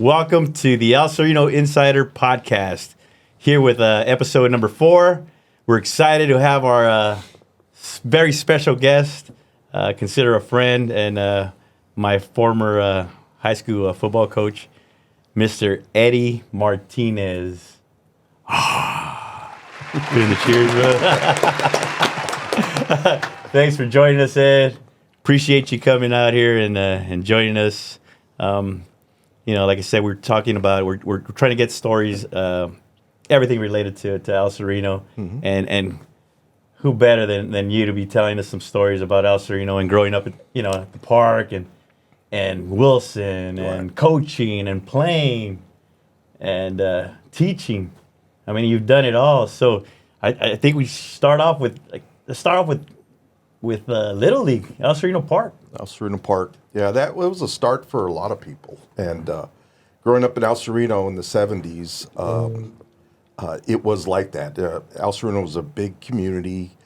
Welcome to the El Sereno Insider Podcast. Here with episode number 4. We're excited to have our very special guest, consider a friend, and my former high school football coach, Mr. Eddie Martinez. Doing the cheers, bro. Thanks for joining us, Ed. Appreciate you coming out here and joining us. Like I said, we're talking about we're trying to get stories, everything related to El Sereno, and who better than you to be telling us some stories about El Sereno and growing up at the park and Wilson and coaching and playing and teaching. I mean, you've done it all. So I think we start off with Little League, El Sereno Park. El Sereno Park. Yeah, that was a start for a lot of people. And growing up in El Sereno in the 70s, it was like that. El Sereno was a big community,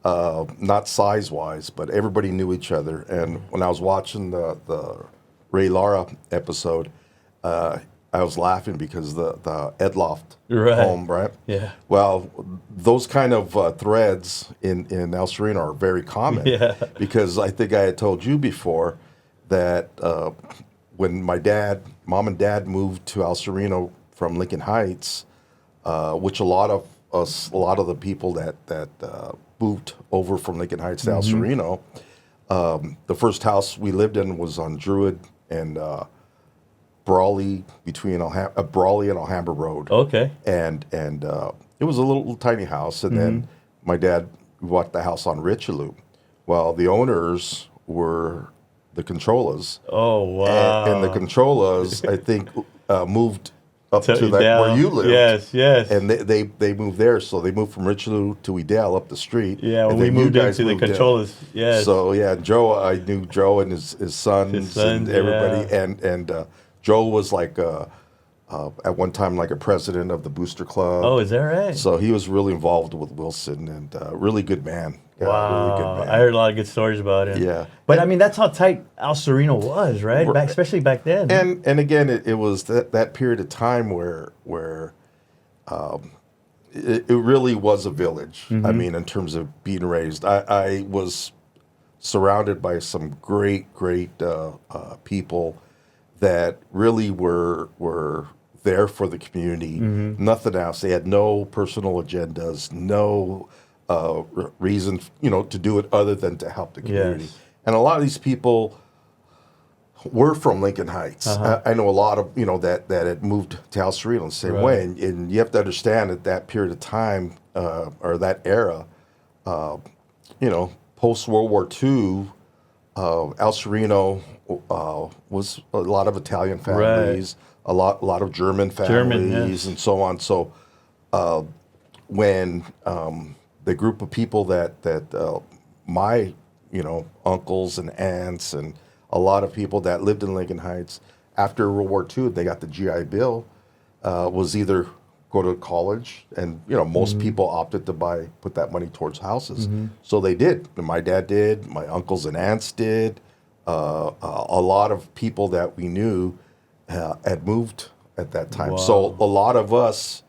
not size-wise, but everybody knew each other. And when I was watching the Ray Lara episode, I was laughing because the Ed Loft home, right? Yeah. Well, those kind of threads in El Sereno are very common. Yeah. Because I think I had told you before that when my mom and dad moved to El Sereno from Lincoln Heights, which a lot of the people that moved over from Lincoln Heights to El Sereno, the first house we lived in was on Druid and Brawley, between Brawley and Alhambra Road. Okay. And it was a little tiny house, and then my dad bought the house on Richelieu. Well, the owners were the Controllers. Oh, wow. And the Controllers, I think, moved up to that where you live. Yes. And they moved there, so they moved from Richelieu to Edale up the street. Yeah, when we moved into the Controllers. Yes. So yeah, Joe, I knew Joe and his sons and everybody, and Joe was like at one time like a president of the Booster Club. Oh, is that right? So he was really involved with Wilson and really good man. Wow. Really good man. I heard a lot of good stories about him. Yeah. But I mean, that's how tight El Sereno was, right? Especially back then. And again, it was that period of time where it really was a village. I mean, in terms of being raised, I was surrounded by some great people that really were there for the community. Nothing else. They had no personal agendas, no reason, to do it other than to help the community. Yes. And a lot of these people were from Lincoln Heights. I know a lot of that had moved to El Sereno the same way. And you have to understand at that period of time or that era, post World War II, El Sereno was a lot of Italian families, a lot of German families, and so on. So when the group of people that my uncles and aunts and a lot of people that lived in Lincoln Heights after World War II, they got the GI Bill, was either go to college, and most people opted to put that money towards houses. So they did. My dad did. My uncles and aunts did. A lot of people that we knew had moved at that time. Wow. So a lot of us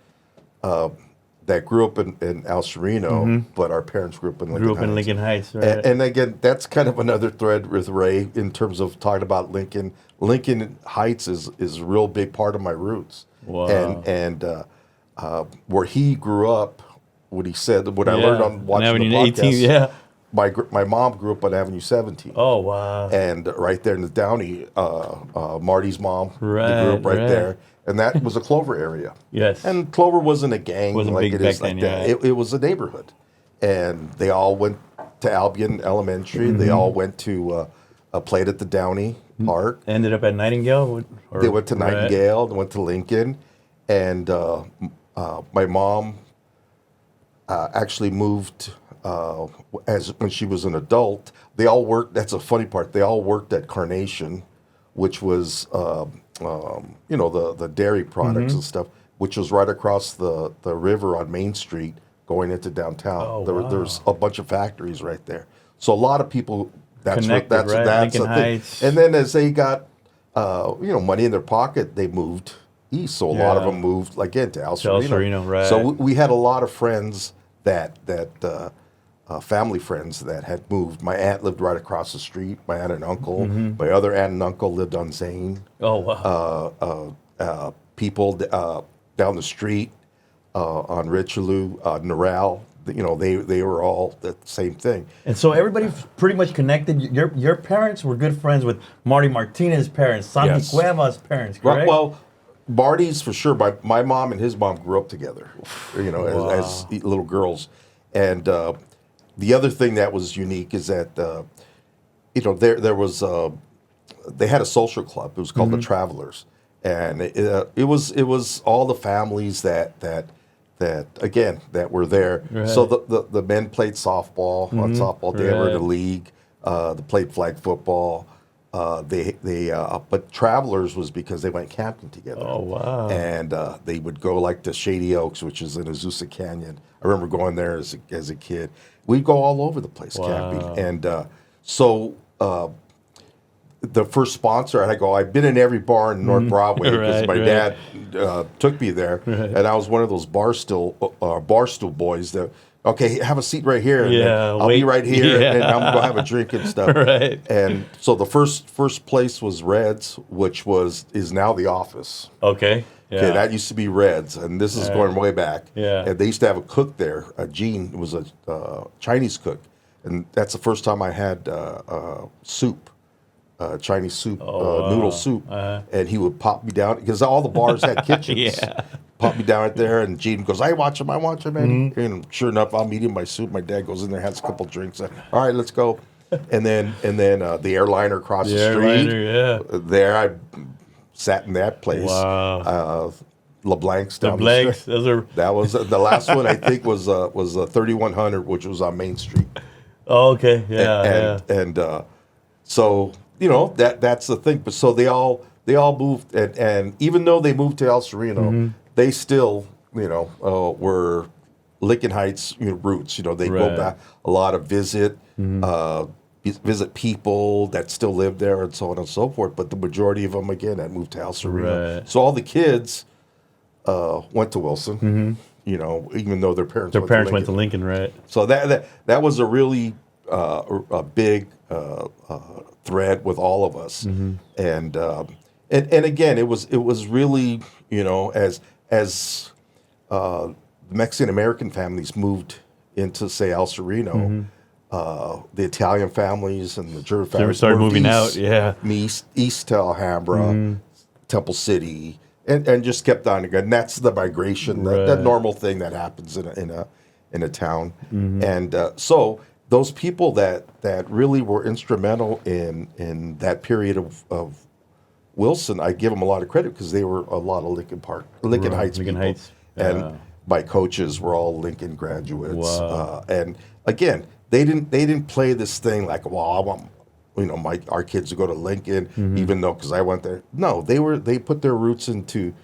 that grew up in El Sereno, but our parents grew up in Lincoln Heights. Right. And again, that's kind of another thread with Ray in terms of talking about Lincoln. Lincoln Heights is a real big part of my roots. Wow. And where he grew up, what he said, what I learned on watching the podcast. 18, My mom grew up on Avenue 17. Oh, wow. And right there in the Downey, Marty's mom grew up right there. And that was a Clover area. Yes. And Clover wasn't a gang wasn't like big it is back like then, that. It was a neighborhood. And they all went to Albion Elementary. They all went to played at the Downey Park. Ended up at Nightingale? They went to Nightingale. They went to Lincoln. And my mom actually moved when she was an adult. They all worked. That's a funny part. They all worked at Carnation, which was the dairy products and stuff, which was right across the river on Main Street going into downtown. Oh, There's a bunch of factories right there. So a lot of people. That's Connected, that's right? that's Lincoln a thing. Heights. And then as they got money in their pocket, they moved east. So a lot of them moved again to El Sereno. Sereno, right. So we had a lot of friends that family friends that had moved. My aunt lived right across the street. My aunt and uncle. My other aunt and uncle lived on Zane. Oh, wow. People down the street on Richelieu, Norral. They were all the same thing. And so everybody pretty much connected. Your parents were good friends with Marty Martinez's parents, Santi Yes. Cueva's parents, correct? Well, Marty's for sure. My mom and his mom grew up together, Wow. as little girls. And the other thing that was unique is that, there was, they had a social club. It was called the Travelers. And it was all the families that were there. Right. So the men played softball on softball day. They were in the league. They played flag football. But Travelers was because they went camping together. Oh, wow. And they would go like to Shady Oaks, which is in Azusa Canyon. I remember going there as a kid. We'd go all over the place camping. And the first sponsor, I've been in every bar in North Broadway because my dad took me there. Right. And I was one of those barstool boys that, okay, have a seat right here. And I'll be right here, and I'm going to have a drink and stuff. Right. And so the first place was Red's, which is now the Office. Okay. Yeah. Okay, that used to be Red's, and this is going way back. Yeah. And they used to have a cook there. Gene was a Chinese cook, and that's the first time I had soup. Chinese soup, noodle soup, and he would pop me down because all the bars had kitchens. Pop me down right there, and Gene goes, I watch him, and sure enough, I'm eating my soup. My dad goes in there, has a couple drinks. All right, let's go. And then the airliner across the street. There, I sat in that place. Wow. LeBlanc's down the street. those are. That was the last one. I think was 3100, which was on Main Street. Oh, okay. So. That's the thing. But so they all moved, and even though they moved to El Sereno, they still were Lincoln Heights roots. They go back a lot of visit people that still live there and so on and so forth. But the majority of them again had moved to El Sereno. Right. So all the kids went to Wilson. Even though their parents went to Lincoln, right? So that was a really a big thread with all of us, and again, it was really as Mexican American families moved into say El Sereno, the Italian families and the German families started moving out, east to Alhambra, Temple City, and just kept on again. And that's the migration, that normal thing that happens in a town, and so. Those people that really were instrumental in that period of Wilson, I give them a lot of credit because they were a lot of Lincoln Heights people. And my coaches were all Lincoln graduates. Wow. And again, they didn't play this thing like, well, I want our kids to go to Lincoln, even though because I went there. No, they put their roots into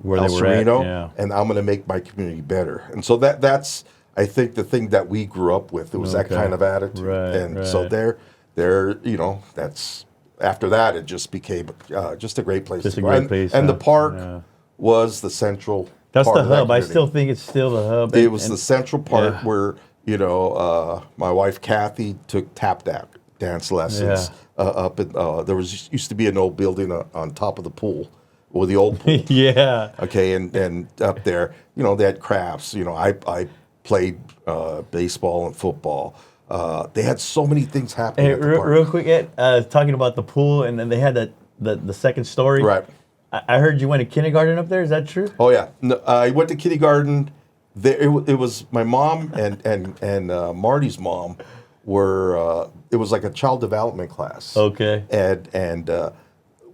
where El Sereno, and I'm going to make my community better. And so that's. I think the thing that we grew up with, it was that kind of attitude. So they're that's after that, it just became just a great place to go. And the park was the central That's part the of that hub. I community. still think it's still the hub. It was the central part where, my wife Kathy took tap dance lessons up at, used to be an old building on top of the pool. Or the old pool. Okay, and up there, they had crafts. I played baseball and football. They had so many things happening Hey, at the park. real quick, Ed, talking about the pool, and then they had the second story. Right. I heard you went to kindergarten up there. Is that true? Oh, yeah. No, I went to kindergarten. There, it was my mom and Marty's mom were, it was like a child development class. Okay. And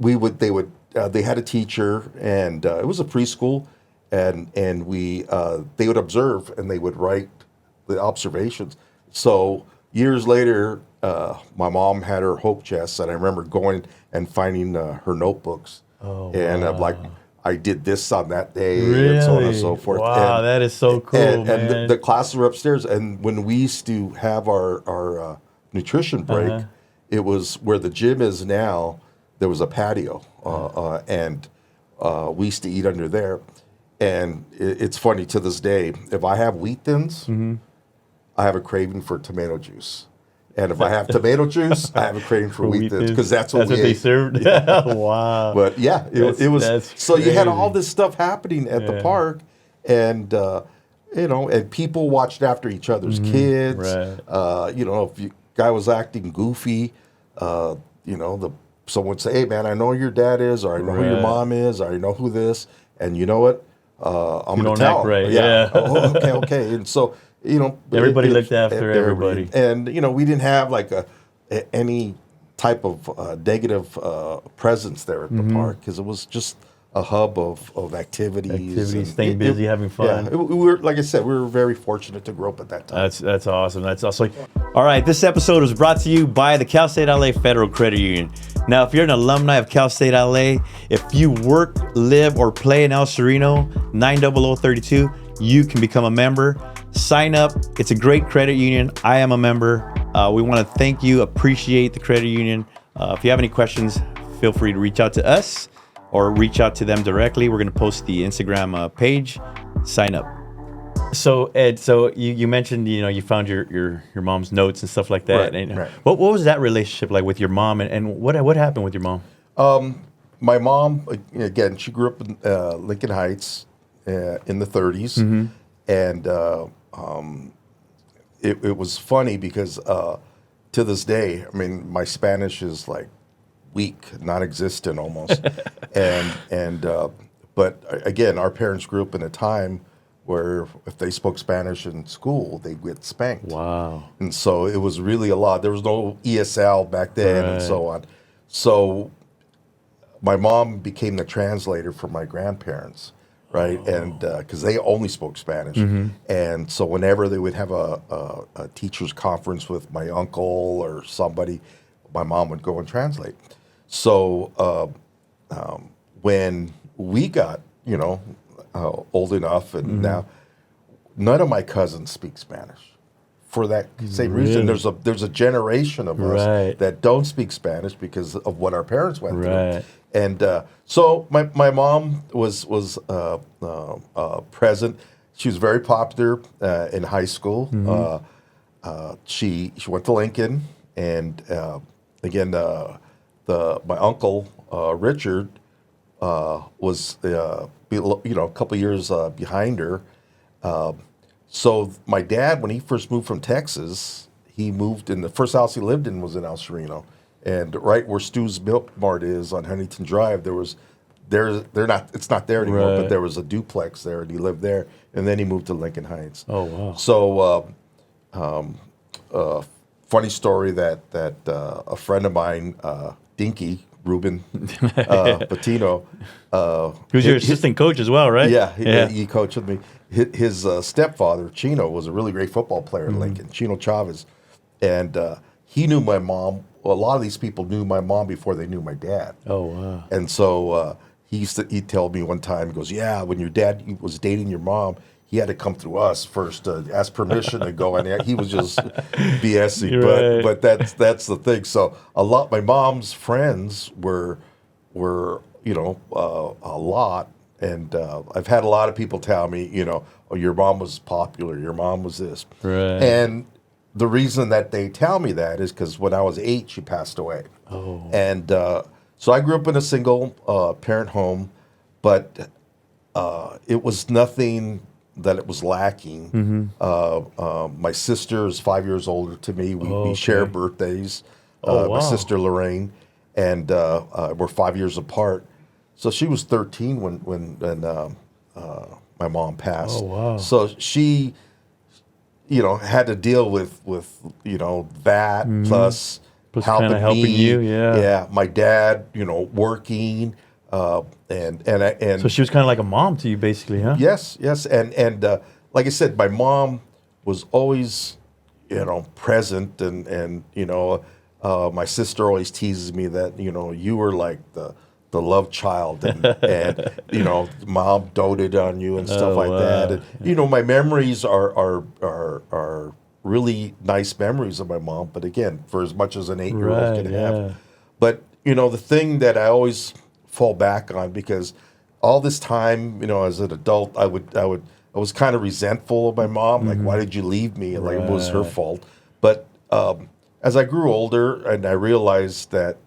they had a teacher, and it was a preschool. And they would observe and they would write the observations. So years later, my mom had her hope chest, and I remember going and finding her notebooks. Oh, and wow. I'm like, I did this on that day, Really? and so on and so forth. Wow, that is so cool, and man. the classes were upstairs. And when we used to have our nutrition break, it was where the gym is now. there was a patio, and we used to eat under there. And it's funny to this day. If I have wheat thins, I have a craving for tomato juice. And if I have tomato juice, I have a craving for wheat thins because that's what they ate. served. Yeah. Wow. But yeah, it was. That's So you had crazy. all this stuff happening at the park, and and people watched after each other's kids. Right. If you guy was acting goofy, someone would say, "Hey, man, I know who your dad is, or I know who your Right. mom is, or I know who this," and you know what? I'm going don't to tell act them. right, yeah. Oh, okay. And so, Everybody looked after everybody. And, we didn't have like any type of negative presence there at the park because it was just a hub of activities. and staying busy, having fun. Yeah, we were, like I said, we were very fortunate to grow up at that time. That's awesome. That's awesome. All right, this episode was brought to you by the Cal State LA Federal Credit Union. Now, if you're an alumni of Cal State LA, if you work, live, or play in El Sereno, 90032, you can become a member. Sign up. It's a great credit union. I am a member. We want to thank you, appreciate the credit union. If you have any questions, feel free to reach out to us or reach out to them directly. We're going to post the Instagram page. Sign up. So Ed, you mentioned you found your mom's notes and stuff like that. Right, And right. What was that relationship like with your mom, and what happened with your mom? My mom, again, she grew up in Lincoln Heights in the 30s. And it was funny because to this day, I mean, my Spanish is like weak, non-existent almost. But again, our parents grew up in a time where if they spoke Spanish in school, they'd get spanked. Wow. And so it was really a lot. There was no ESL back then and so on. So my mom became the translator for my grandparents, right? And because they only spoke Spanish. And so whenever they would have a teacher's conference with my uncle or somebody, my mom would go and translate. So when we got, old enough and now none of my cousins speak Spanish. For that same reason, there's a generation of us that don't speak Spanish because of what our parents went through. And so my mom was present. She was very popular in high school. She went to Lincoln, and again, my uncle Richard was a couple years behind her. So my dad, when he first moved from Texas, he moved in the first house he lived in was in El Sereno, and right where Stu's Milk Mart is on Huntington Drive, it's not there anymore, but there was a duplex there, and he lived there, and then he moved to Lincoln Heights. Oh wow! So, funny story that a friend of mine, Dinky Ruben Patino, he was your assistant coach as well, right? Yeah, he coached with me. His stepfather, Chino, was a really great football player in Lincoln, Chino Chavez. And he knew my mom. Well, a lot of these people knew my mom before they knew my dad. Oh, wow. And so he'd tell me one time, he goes, yeah, when your dad was dating your mom, he had to come through us first to ask permission to go. And he was just BSing. But that's the thing. So my mom's friends were a lot. And I've had a lot of people tell me, oh, your mom was popular, your mom was this. Right. And the reason that they tell me that is because when I was 8, she passed away. Oh. And so I grew up in a single parent home, but it was nothing that it was lacking. My sister is 5 years older to me. We share birthdays. Wow. My sister Lorraine, and we're 5 years apart. So she was 13 when my mom passed. Oh, wow. So she, had to deal with that plus helping you, yeah. My dad, working, and so she was kind of like a mom to you, basically, huh? Yes, and like I said, my mom was always, present, and my sister always teases me that you were like the love child, and mom doted on you and stuff like that. And my memories are really nice memories of my mom. But again, for as much as an 8-year-old can have, but the thing that I always fall back on, because all this time, as an adult, I was kind of resentful of my mom. Like, why did you leave me? Like, it was her Right. fault. But as I grew older, and I realized that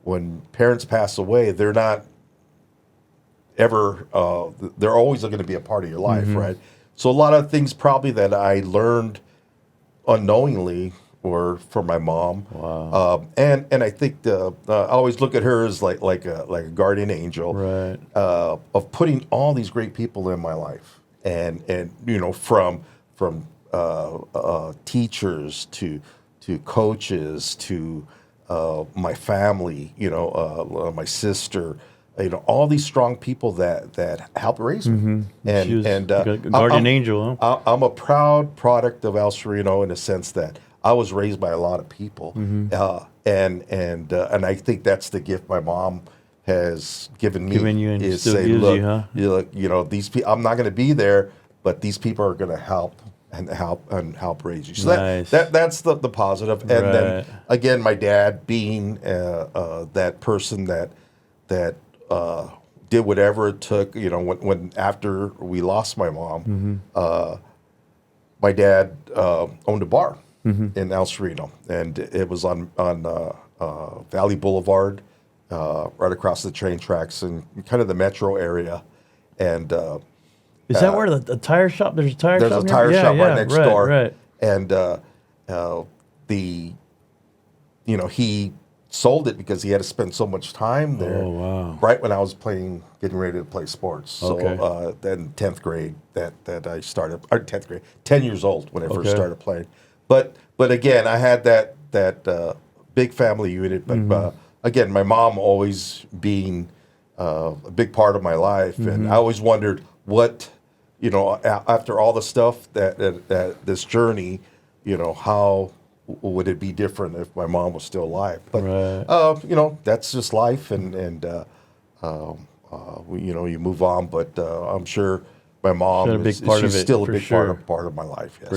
when parents pass away, they're not ever they're always going to be a part of your life, right? So a lot of things probably that I learned unknowingly were from my mom. Wow. And I think I always look at her as like a guardian angel, Right. of putting all these great people in my life, and from teachers to coaches to my family, my sister, all these strong people that helped raise me. She was And a guardian angel, huh? I'm a proud product of El Sereno, in the sense that I was raised by a lot of people, and I think that's the gift my mom has given me. Given you and is still say, gives look, you, huh? these people. I'm not going to be there, but these people are going to help raise you. So Nice. that's the positive. And then Right. again, my dad being that person that did whatever it took. When after we lost my mom, my dad owned a bar in El Sereno, and it was on Valley Boulevard, right across the train tracks, and kind of the metro area. And Is that where the tire shop? There's a tire there's shop. a tire shop right next door. Right. And he sold it because he had to spend so much time there. Oh, wow. Right when I was getting ready to play sports. So Okay. then 10th grade that I started, or 10th grade, 10 years old when I first Okay. started playing. But again, I had that big family unit. But again, my mom always being a big part of my life, and I always wondered what, after all the stuff that this journey, how would it be different if my mom was still alive? But Right. that's just life, and you move on. But I'm sure my mom She had a big part of she's it, still a for big sure. part of my life. Yes.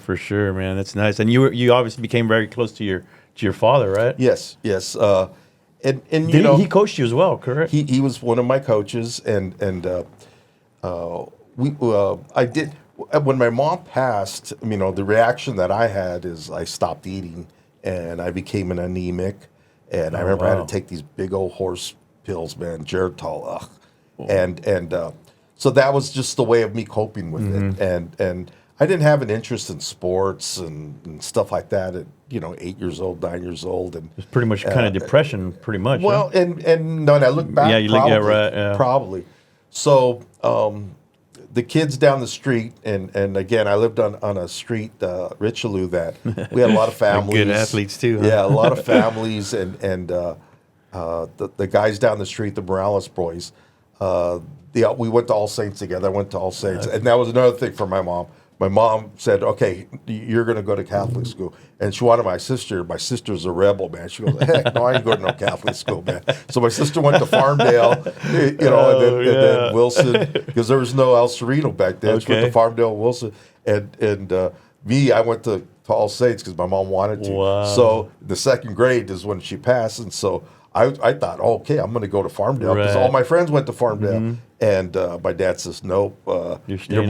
For sure, man. That's nice. And you obviously became very close to your father, right? Yes. And Did he coached you as well, correct? he was one of my coaches, and I did. When my mom passed, the reaction that I had is I stopped eating, and I became an anemic, and I remember I had wow. to take these big old horse pills, man, Geritol, and so that was just the way of me coping with it, and I didn't have an interest in sports and stuff like that at 8 years old, 9 years old, and It's pretty much kind of depression, pretty much. well, huh? and when I look back, Yeah, you look- probably, yeah, right, yeah. probably. So the kids down the street, and again, I lived on a street, Richelieu, that we had a lot of families, Good athletes too, huh? Yeah, a lot of families, and the guys down the street, the Morales boys. We went to All Saints together. I went to All Saints, and that was another thing for my mom. My mom said, "Okay, you're going to go to Catholic school," and she wanted my sister. My sister's a rebel, man. She goes, "Heck, no, I ain't going to no Catholic school, man." So my sister went to Farmdale, and then Wilson, because there was no El Sereno back then. She went to Okay. Farmdale, Wilson, and me, I went to All Saints because my mom wanted to. Wow. So the second grade is when she passed, and so I thought, oh, okay, I'm going to go to Farmdale because Right. all my friends went to Farmdale, and my dad says, nope, You're your staying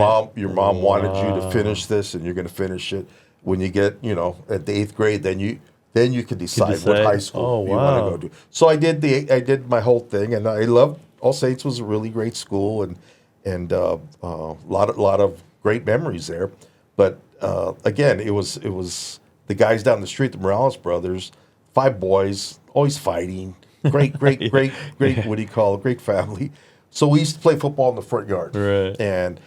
mom wanted you to Wow. finish this, and you're going to finish it. When you get at the 8th grade, then you can decide what decide. high school Oh, you want to wow. go to. So I did my whole thing, and I loved All Saints. Was a really great school, and a lot of great memories there. But again, it was the guys down the street, the Morales brothers, 5 boys, always fighting. Great. What do you call it? Great family. So we used to play football in the front yard, Right. and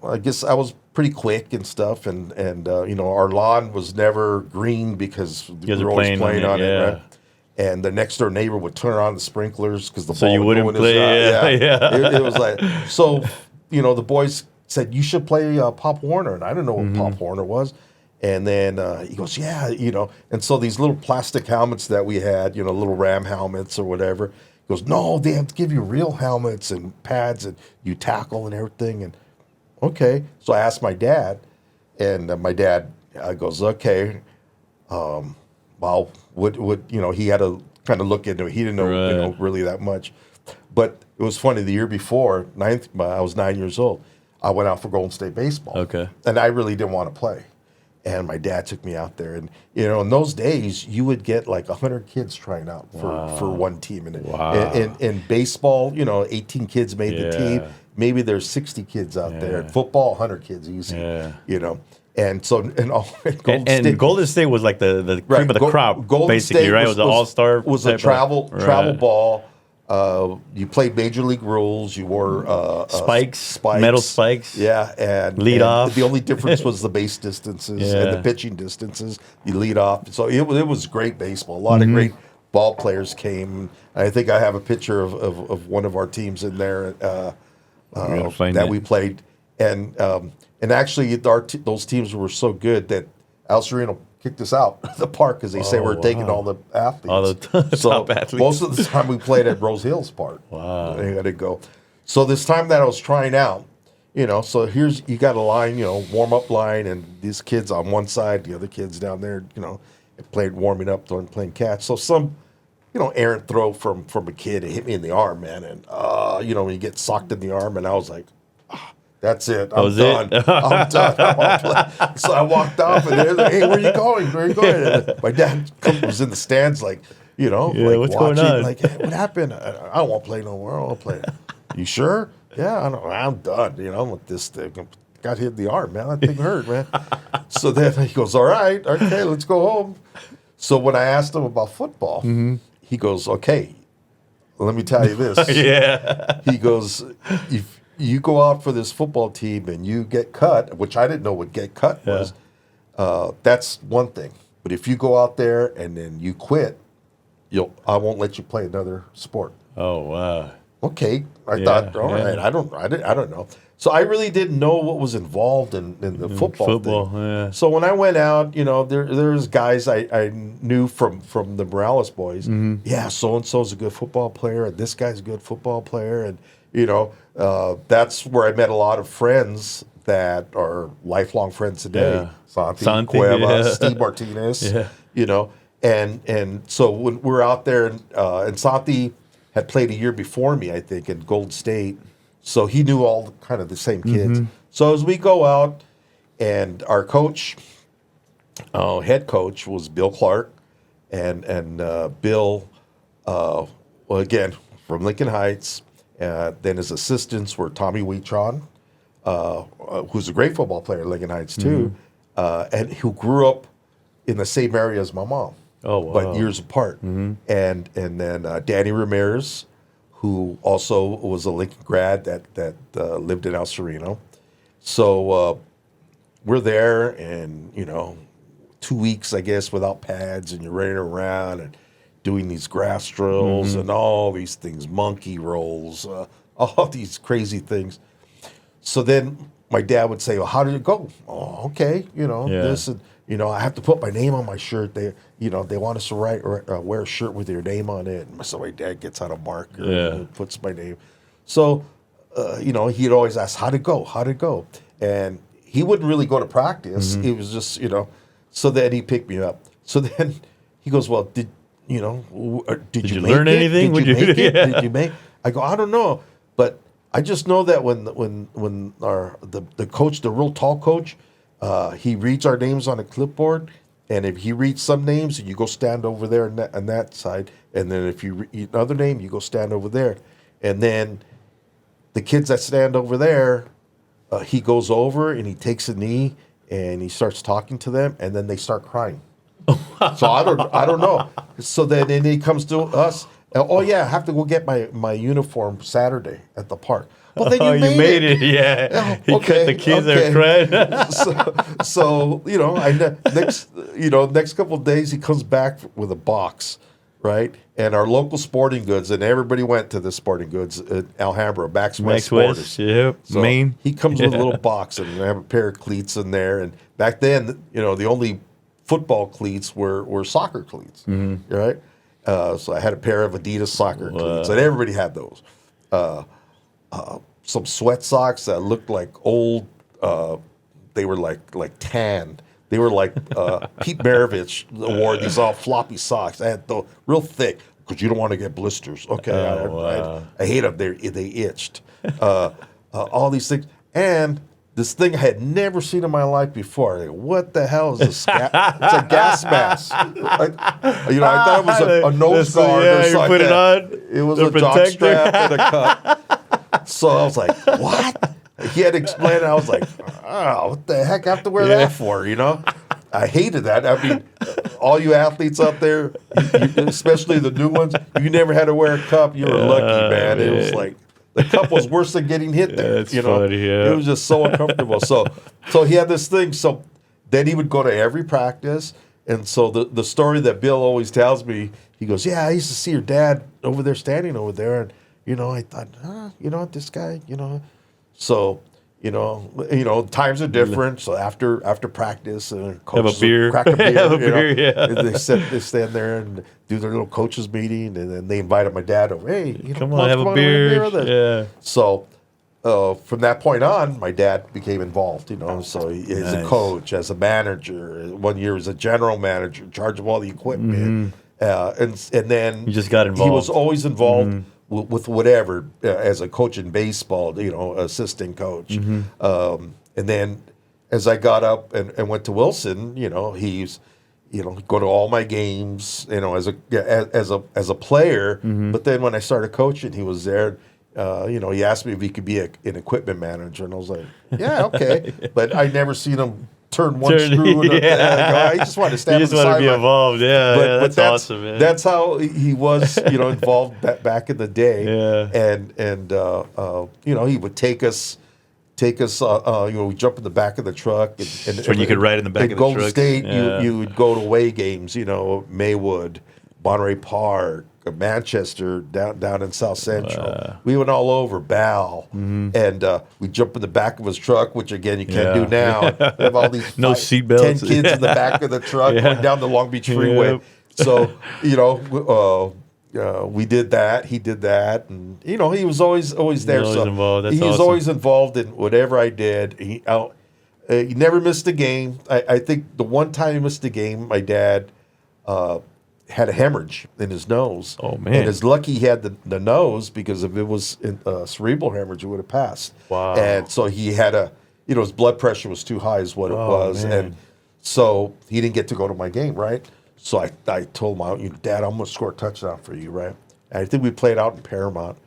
I guess I was pretty quick and stuff, and our lawn was never green because we guys were are always playing playing on on it, it, yeah. right? And the next door neighbor would turn on the sprinklers because the So ball you would wouldn't go in his play, eye. yeah. It was like so. The boys said you should play Pop Warner, and I didn't know what Pop Warner was. And then he goes, yeah, And so these little plastic helmets that we had, little Ram helmets or whatever. He goes, no, they have to give you real helmets and pads, and you tackle and everything. And okay, so I asked my dad, and my dad goes, okay, well, would he had a kind of look into it. He didn't know, Right. really that much. But it was funny. The year before, I was 9 years old. I went out for Golden State baseball. Okay. And I really didn't want to play. And my dad took me out there. And, in those days, you would get like 100 kids trying out for one team. And in baseball, 18 kids made the team. Maybe there's 60 kids out there. In football, 100 kids easy. Yeah. And so, Golden State was like the cream of the crop, Golden basically, State right? It was an all-star. Was a travel ball. You played major league rules. You wore spikes, metal spikes. Yeah, and lead off. The only difference was the base distances and the pitching distances. You lead off. So it was great baseball. A lot of great ball players came. I think I have a picture of one of our teams in there that we played. And actually, those teams were so good that Al Sereno kicked us out of the park because they say we're taking all the athletes. All the top athletes. Most of the time we played at Rose Hills Park. Wow. They had to go. So this time that I was trying out, so you got a line, warm up line, and these kids on one side, the other kids down there, played warming up, playing catch. So some, errant throw from a kid, it hit me in the arm, man, and when you get socked in the arm, and I was like, that's it. I'm done. I'm done. I won't play. So I walked off, and they're like, "Hey, where are you going? Where are you going?" And my dad was in the stands, like, what's watching, going on? like, hey, what happened? I don't want to play no more. I don't want to play. You sure? Yeah, I'm done. With this thing. Got hit in the arm, man. That thing hurt, man. So then he goes, all right, okay, let's go home. So when I asked him about football, he goes, okay, let me tell you this. Yeah. He goes, if you go out for this football team and you get cut, which I didn't know what get cut was, that's one thing. But if you go out there and then you quit, I won't let you play another sport. Oh, wow. Okay, I thought, all right, I don't know. So I really didn't know what was involved in the football thing. Yeah. So when I went out, there's guys I knew from the Morales boys. Yeah, so and so's a good football player, and this guy's a good football player, and that's where I met a lot of friends that are lifelong friends today. Yeah. Santi Cueva, Steve Martinez. And so when we're out there, and Santi had played a year before me, I think, in Golden State. So he knew all kind of the same kids. So as we go out, and our coach, head coach, was Bill Clark, and Bill, again, from Lincoln Heights. Then his assistants were Tommy Wheatron, who's a great football player at Lincoln Heights too, and who grew up in the same area as my mom. Oh, wow. But years apart. And then Danny Ramirez, who also was a Lincoln grad that lived in El Sereno. So we're there, and 2 weeks, I guess, without pads, and you're running around and doing these grass drills and all these things, monkey rolls, all these crazy things. So then my dad would say, well, how did it go? Oh, okay, this, and, I have to put my name on my shirt. They want us to wear a shirt with your name on it. And so my dad gets out a marker and puts my name. So, he'd always ask, how'd it go? And he wouldn't really go to practice. It was just, so then he picked me up. So then he goes, well, did you learn anything? Did you make it? Did you make? I go, I don't know, but I just know that when the coach, the real tall coach, he reads our names on a clipboard, and if he reads some names, you go stand over there on that side, and then if you read another name, you go stand over there, and then the kids that stand over there, he goes over and he takes a knee and he starts talking to them, and then they start crying. So I don't know. So then he comes to us. Oh yeah, I have to go get my uniform Saturday at the park. Well, then you made it. Yeah. He cut the kids that cried. so next couple of days he comes back with a box, right? And our local sporting goods, and everybody went to the sporting goods at Alhambra, Max West Sporters. Yep. So Maine. He comes with a little box, and I have a pair of cleats in there. And back then, the only football cleats were soccer cleats, right? So I had a pair of Adidas soccer cleats, and everybody had those. Some sweat socks that looked like old. They were like tan. They were like Pete Maravich wore these all floppy socks. I had the real thick because you don't want to get blisters. Okay, Oh, wow. I hate them. They itched. All these things, and this thing I had never seen in my life before. Like, what the hell is this? It's a gas mask. I thought it was a nose guard or something. You put it on. It was a jock strap and a cup. So I was like, what? He had to explain it. I was like, oh, what the heck I have to wear that for, I hated that. I mean, all you athletes out there, especially the new ones, you never had to wear a cup. You were lucky, man. It was like, the cup was worse than getting hit there. That's funny, yeah. It was just so uncomfortable. So he had this thing. So then he would go to every practice. And so the story that Bill always tells me, he goes, yeah, I used to see your dad over there standing over there. And, I thought, this guy, So, times are different. So after practice, coaches have a beer, crack a beer, have a beer, yeah. And they stand there and do their little coaches meeting, and then they invited my dad over. Hey, come on, have a beer. Yeah. So from that point on, my dad became involved. So as a coach, as a manager, 1 year as a general manager, in charge of all the equipment, and then you just got involved. He was always involved. With whatever, as a coach in baseball, assistant coach. And then as I got up and went to Wilson, he's, go to all my games, as a player. But then when I started coaching, he was there. He asked me if he could be an equipment manager, and I was like, yeah, okay. But I never seen him turn one screw. I just wanted to stand. You just want to be involved, but that's awesome, man. That's how he was, involved back in the day. Yeah. And he would take us. We jump in the back of the truck, and when you could ride in the back of the truck. Golden State, you would go to away games, Maywood, Monterey Park, Manchester, down in South Central. Wow. We went all over Bal, and we jumped in the back of his truck, which again you can't do now. We have all these no seatbelts, 10 kids in the back of the truck going down the Long Beach Freeway. Yep. So we did that. He did that, and he was always there. Always involved. That's he was awesome. always involved in whatever I did. He never missed a game. I think the one time he missed a game, my dad had a hemorrhage in his nose. Oh, man. And it's lucky he had the nose, because if it was a cerebral hemorrhage, it would have passed. Wow. And so he had his blood pressure was too high is what it was. Man. And so he didn't get to go to my game, right? So I told him, Dad, I'm going to score a touchdown for you, right? And I think we played out in Paramount.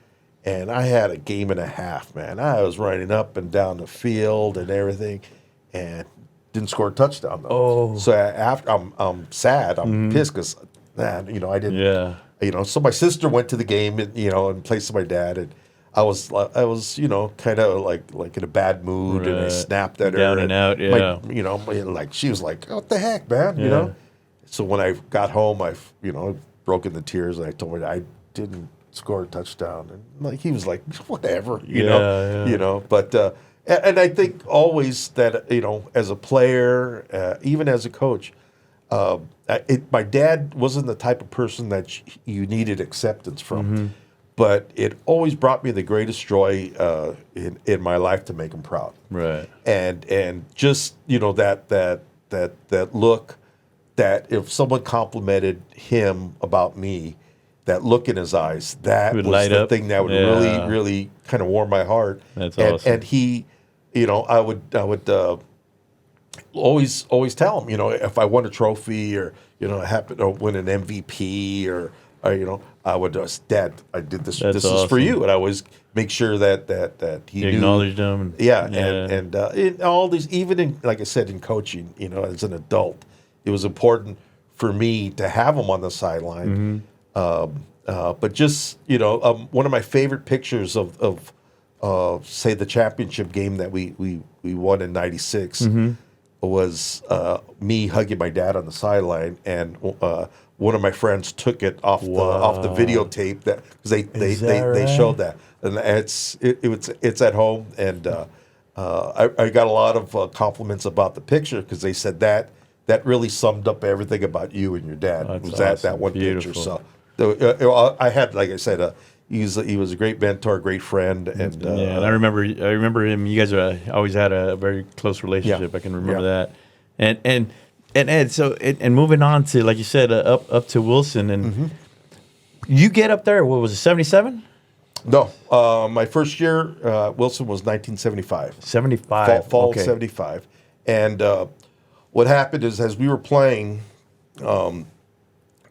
And I had a game and a half, man. I was running up and down the field and everything, and didn't score a touchdown, though. Oh. So after I'm sad. I'm pissed because I didn't. Yeah. So my sister went to the game, and in place of my dad, and I was kind of like in a bad mood, and I snapped at her. Down and out, yeah. She was like, "What the heck, man?" So when I got home, I broke into tears, and I told her I didn't score a touchdown, and he was like, "Whatever," you know. But and I think always that as a player, even as a coach. My dad wasn't the type of person that you needed acceptance from, but it always brought me the greatest joy in my life to make him proud. Right. And just that look, that if someone complimented him about me, that look in his eyes, that was the thing that would really kind of warm my heart. That's awesome. And he, I would. Always tell him, if I won a trophy or, I happened to win an MVP or I would just, Dad, I did this. That's this awesome. is for you. And I always make sure that he acknowledged him. And in all these, even in, like I said, in coaching, as an adult, it was important for me to have him on the sideline. But just, one of my favorite pictures of say the championship game that we won in '96. Was me hugging my dad on the sideline, and one of my friends took it off the videotape because they showed that, and it's at home, and I got a lot of compliments about the picture because they said that really summed up everything about you and your dad. That's was awesome. that one Beautiful. picture. So I had, like I said, he was a great mentor, great friend, and and I remember him. You guys always had a very close relationship. I can remember that. And Ed, so and moving on to, like you said, up to Wilson, and You get up there, what was it, 77? No, my first year, Wilson was 1975. 75. Fall okay. 75. And what happened is, as we were playing, one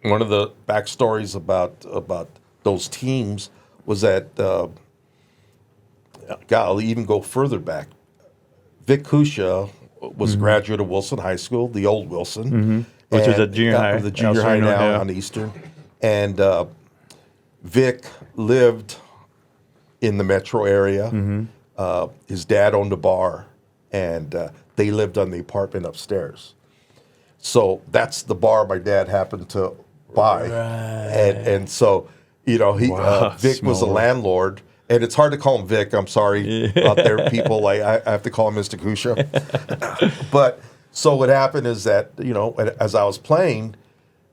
of the backstories about those teams was that, God, I'll even go further back. Vic Kusha was a graduate of Wilson High School, the old Wilson. Which was a junior high. The junior high Sereno, now yeah. on Eastern. And Vic lived in the metro area. His dad owned a bar, and they lived on the apartment upstairs. So that's the bar my dad happened to buy. Right. And so, you know, Vic was a small world. landlord. And it's hard to call him Vic. I'm sorry out there, people. Like I have to call him Mr. Kusha. But so what happened is that, you know, as I was playing,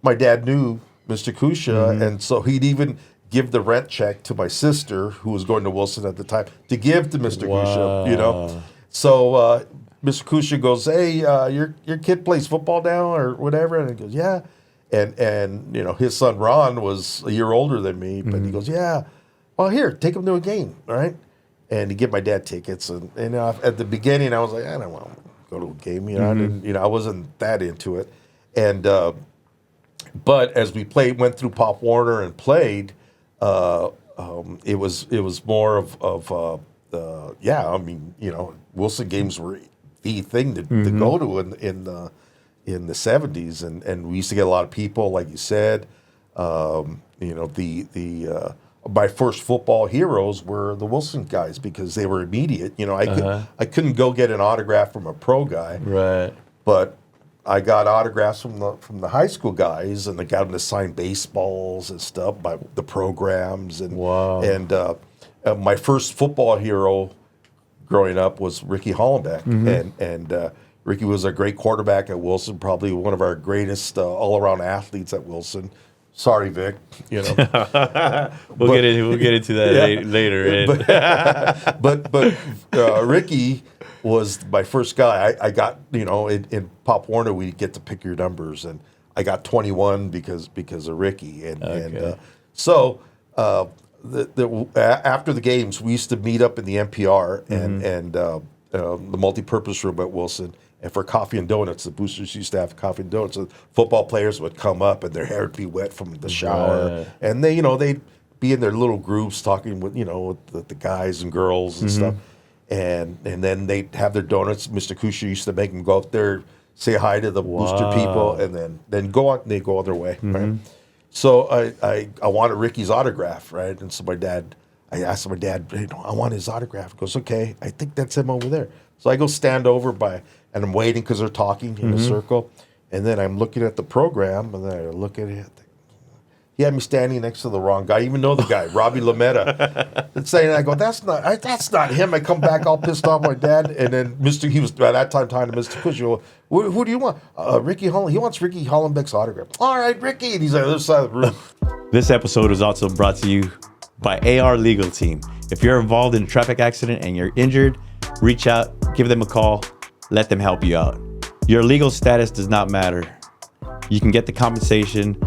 my dad knew Mr. Kusha, and so he'd even give the rent check to my sister, who was going to Wilson at the time, to give to Mr. Kusha, you know. So Mr. Kusha goes, "Hey, your kid plays football now or whatever?" And he goes, "Yeah." And you know, his son Ron was a year older than me, but he goes, "Yeah. Well, here, take him to a game, all right?" And he give my dad tickets, and at the beginning, I was like, I don't want to go to a game, you know. I didn't, you know, I wasn't that into it, and but as we went through Pop Warner and played, it was more of yeah. I mean, you know, Wilson games were the thing to go to in the 70s, and we used to get a lot of people, like you said. You know, my first football heroes were the Wilson guys because they were immediate. You know, I couldn't go get an autograph from a pro guy, Right. but I got autographs from the high school guys, and I got them to sign baseballs and stuff by the programs. And Wow. And my first football hero growing up was Ricky Hollenbeck, and Ricky was a great quarterback at Wilson, probably one of our greatest all-around athletes at Wilson. Sorry, Vic. You know, We'll get into that later. But Ricky was my first guy. I got, you know, in Pop Warner we get to pick your numbers, and I got 21 because of Ricky, and so after the games we used to meet up in the NPR and the multipurpose room at Wilson. And for coffee and donuts, the boosters used to have coffee and donuts. So football players would come up, and their hair would be wet from the shower, and they, you know, they'd be in their little groups talking with, you know, with the guys and girls and stuff, and then they'd have their donuts. Mr. Kusha used to make them go up there, say hi to the booster people, and then go on. They go on their way. Right? So I wanted Ricky's autograph, right? And so I asked my dad, you know, I want his autograph. He goes, okay, I think that's him over there. So I go stand over and I'm waiting because they're talking in a circle. And then I'm looking at the program, and then I look at it. He had me standing next to the wrong guy, even though the guy, Robbie Lametta. And saying, I go, that's not him. I come back all pissed off my dad. And then he was by that time talking to Mr. Cush. Who do you want? Ricky Holland. He wants Ricky Hollenbeck's autograph. All right, Ricky. And he's on the other side of the room. This episode is also brought to you by AR Legal Team. If you're involved in a traffic accident and you're injured, reach out, give them a call, let them help you out. Your legal status does not matter. You can get the compensation,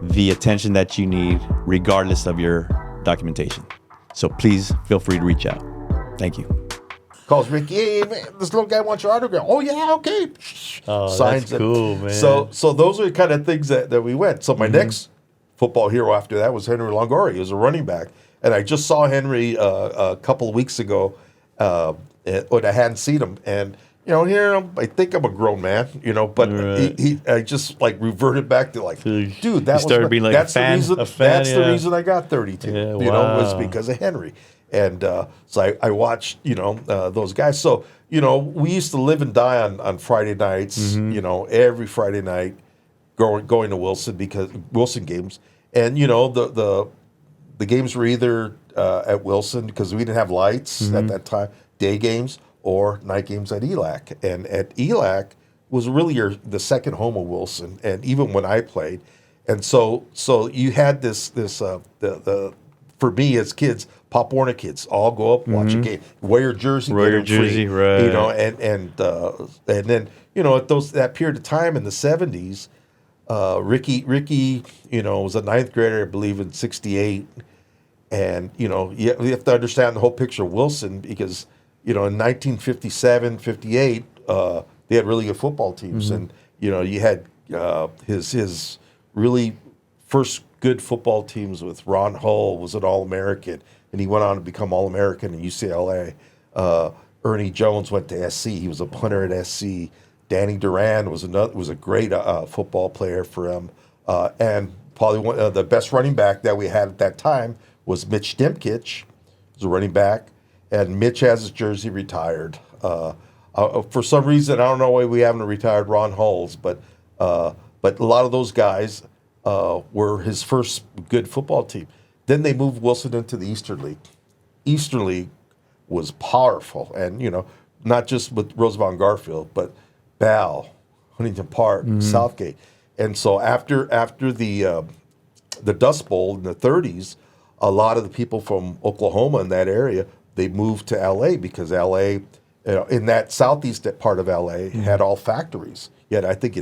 the attention that you need, regardless of your documentation. So please feel free to reach out. Thank you. Calls Ricky, hey, man, this little guy wants your autograph. Oh, yeah, okay. Oh, Signs that's it. cool, man. So those are the kind of things that we went. So my next football hero after that was Henry Longoria. He was a running back. And I just saw Henry a couple of weeks ago, when I hadn't seen him. And, you know, here I think I'm a grown man, you know, but I just like reverted back to like, dude, that was being like that's a fan, the reason. That's the reason I got 32. Yeah, you know, was because of Henry. And so I watched, you know, those guys. So, you know, we used to live and die on Friday nights, you know, every Friday night going to Wilson games. And, you know, the games were either at Wilson because we didn't have lights at that time, day games, or night games at ELAC. And at ELAC was really the second home of Wilson, and even when I played. And so you had this for me as kids, Pop Warner kids, all go up, watch a game, wear your jersey, Right. you know, and then, you know, at that period of time in the 70s, Ricky, was a ninth grader, I believe, in '68, and you have to understand the whole picture of Wilson because in 1957, '58, they had really good football teams, and you had his really first good football teams with Ron Hull was an All-American, and he went on to become All-American in UCLA. Ernie Jones went to SC. He was a punter at SC. Danny Duran was a great football player for him, and probably one of the best running back that we had at that time was Mitch Dimkich, was a running back, and Mitch has his jersey retired. For some reason, I don't know why we haven't retired Ron Hulls, but a lot of those guys were his first good football team. Then they moved Wilson into the Eastern League. Eastern League was powerful, and not just with Roosevelt and Garfield, but Bell, Huntington Park, Southgate, and so after the Dust Bowl in the '30s, a lot of the people from Oklahoma in that area they moved to LA because LA, in that southeast part of LA, had all factories. I think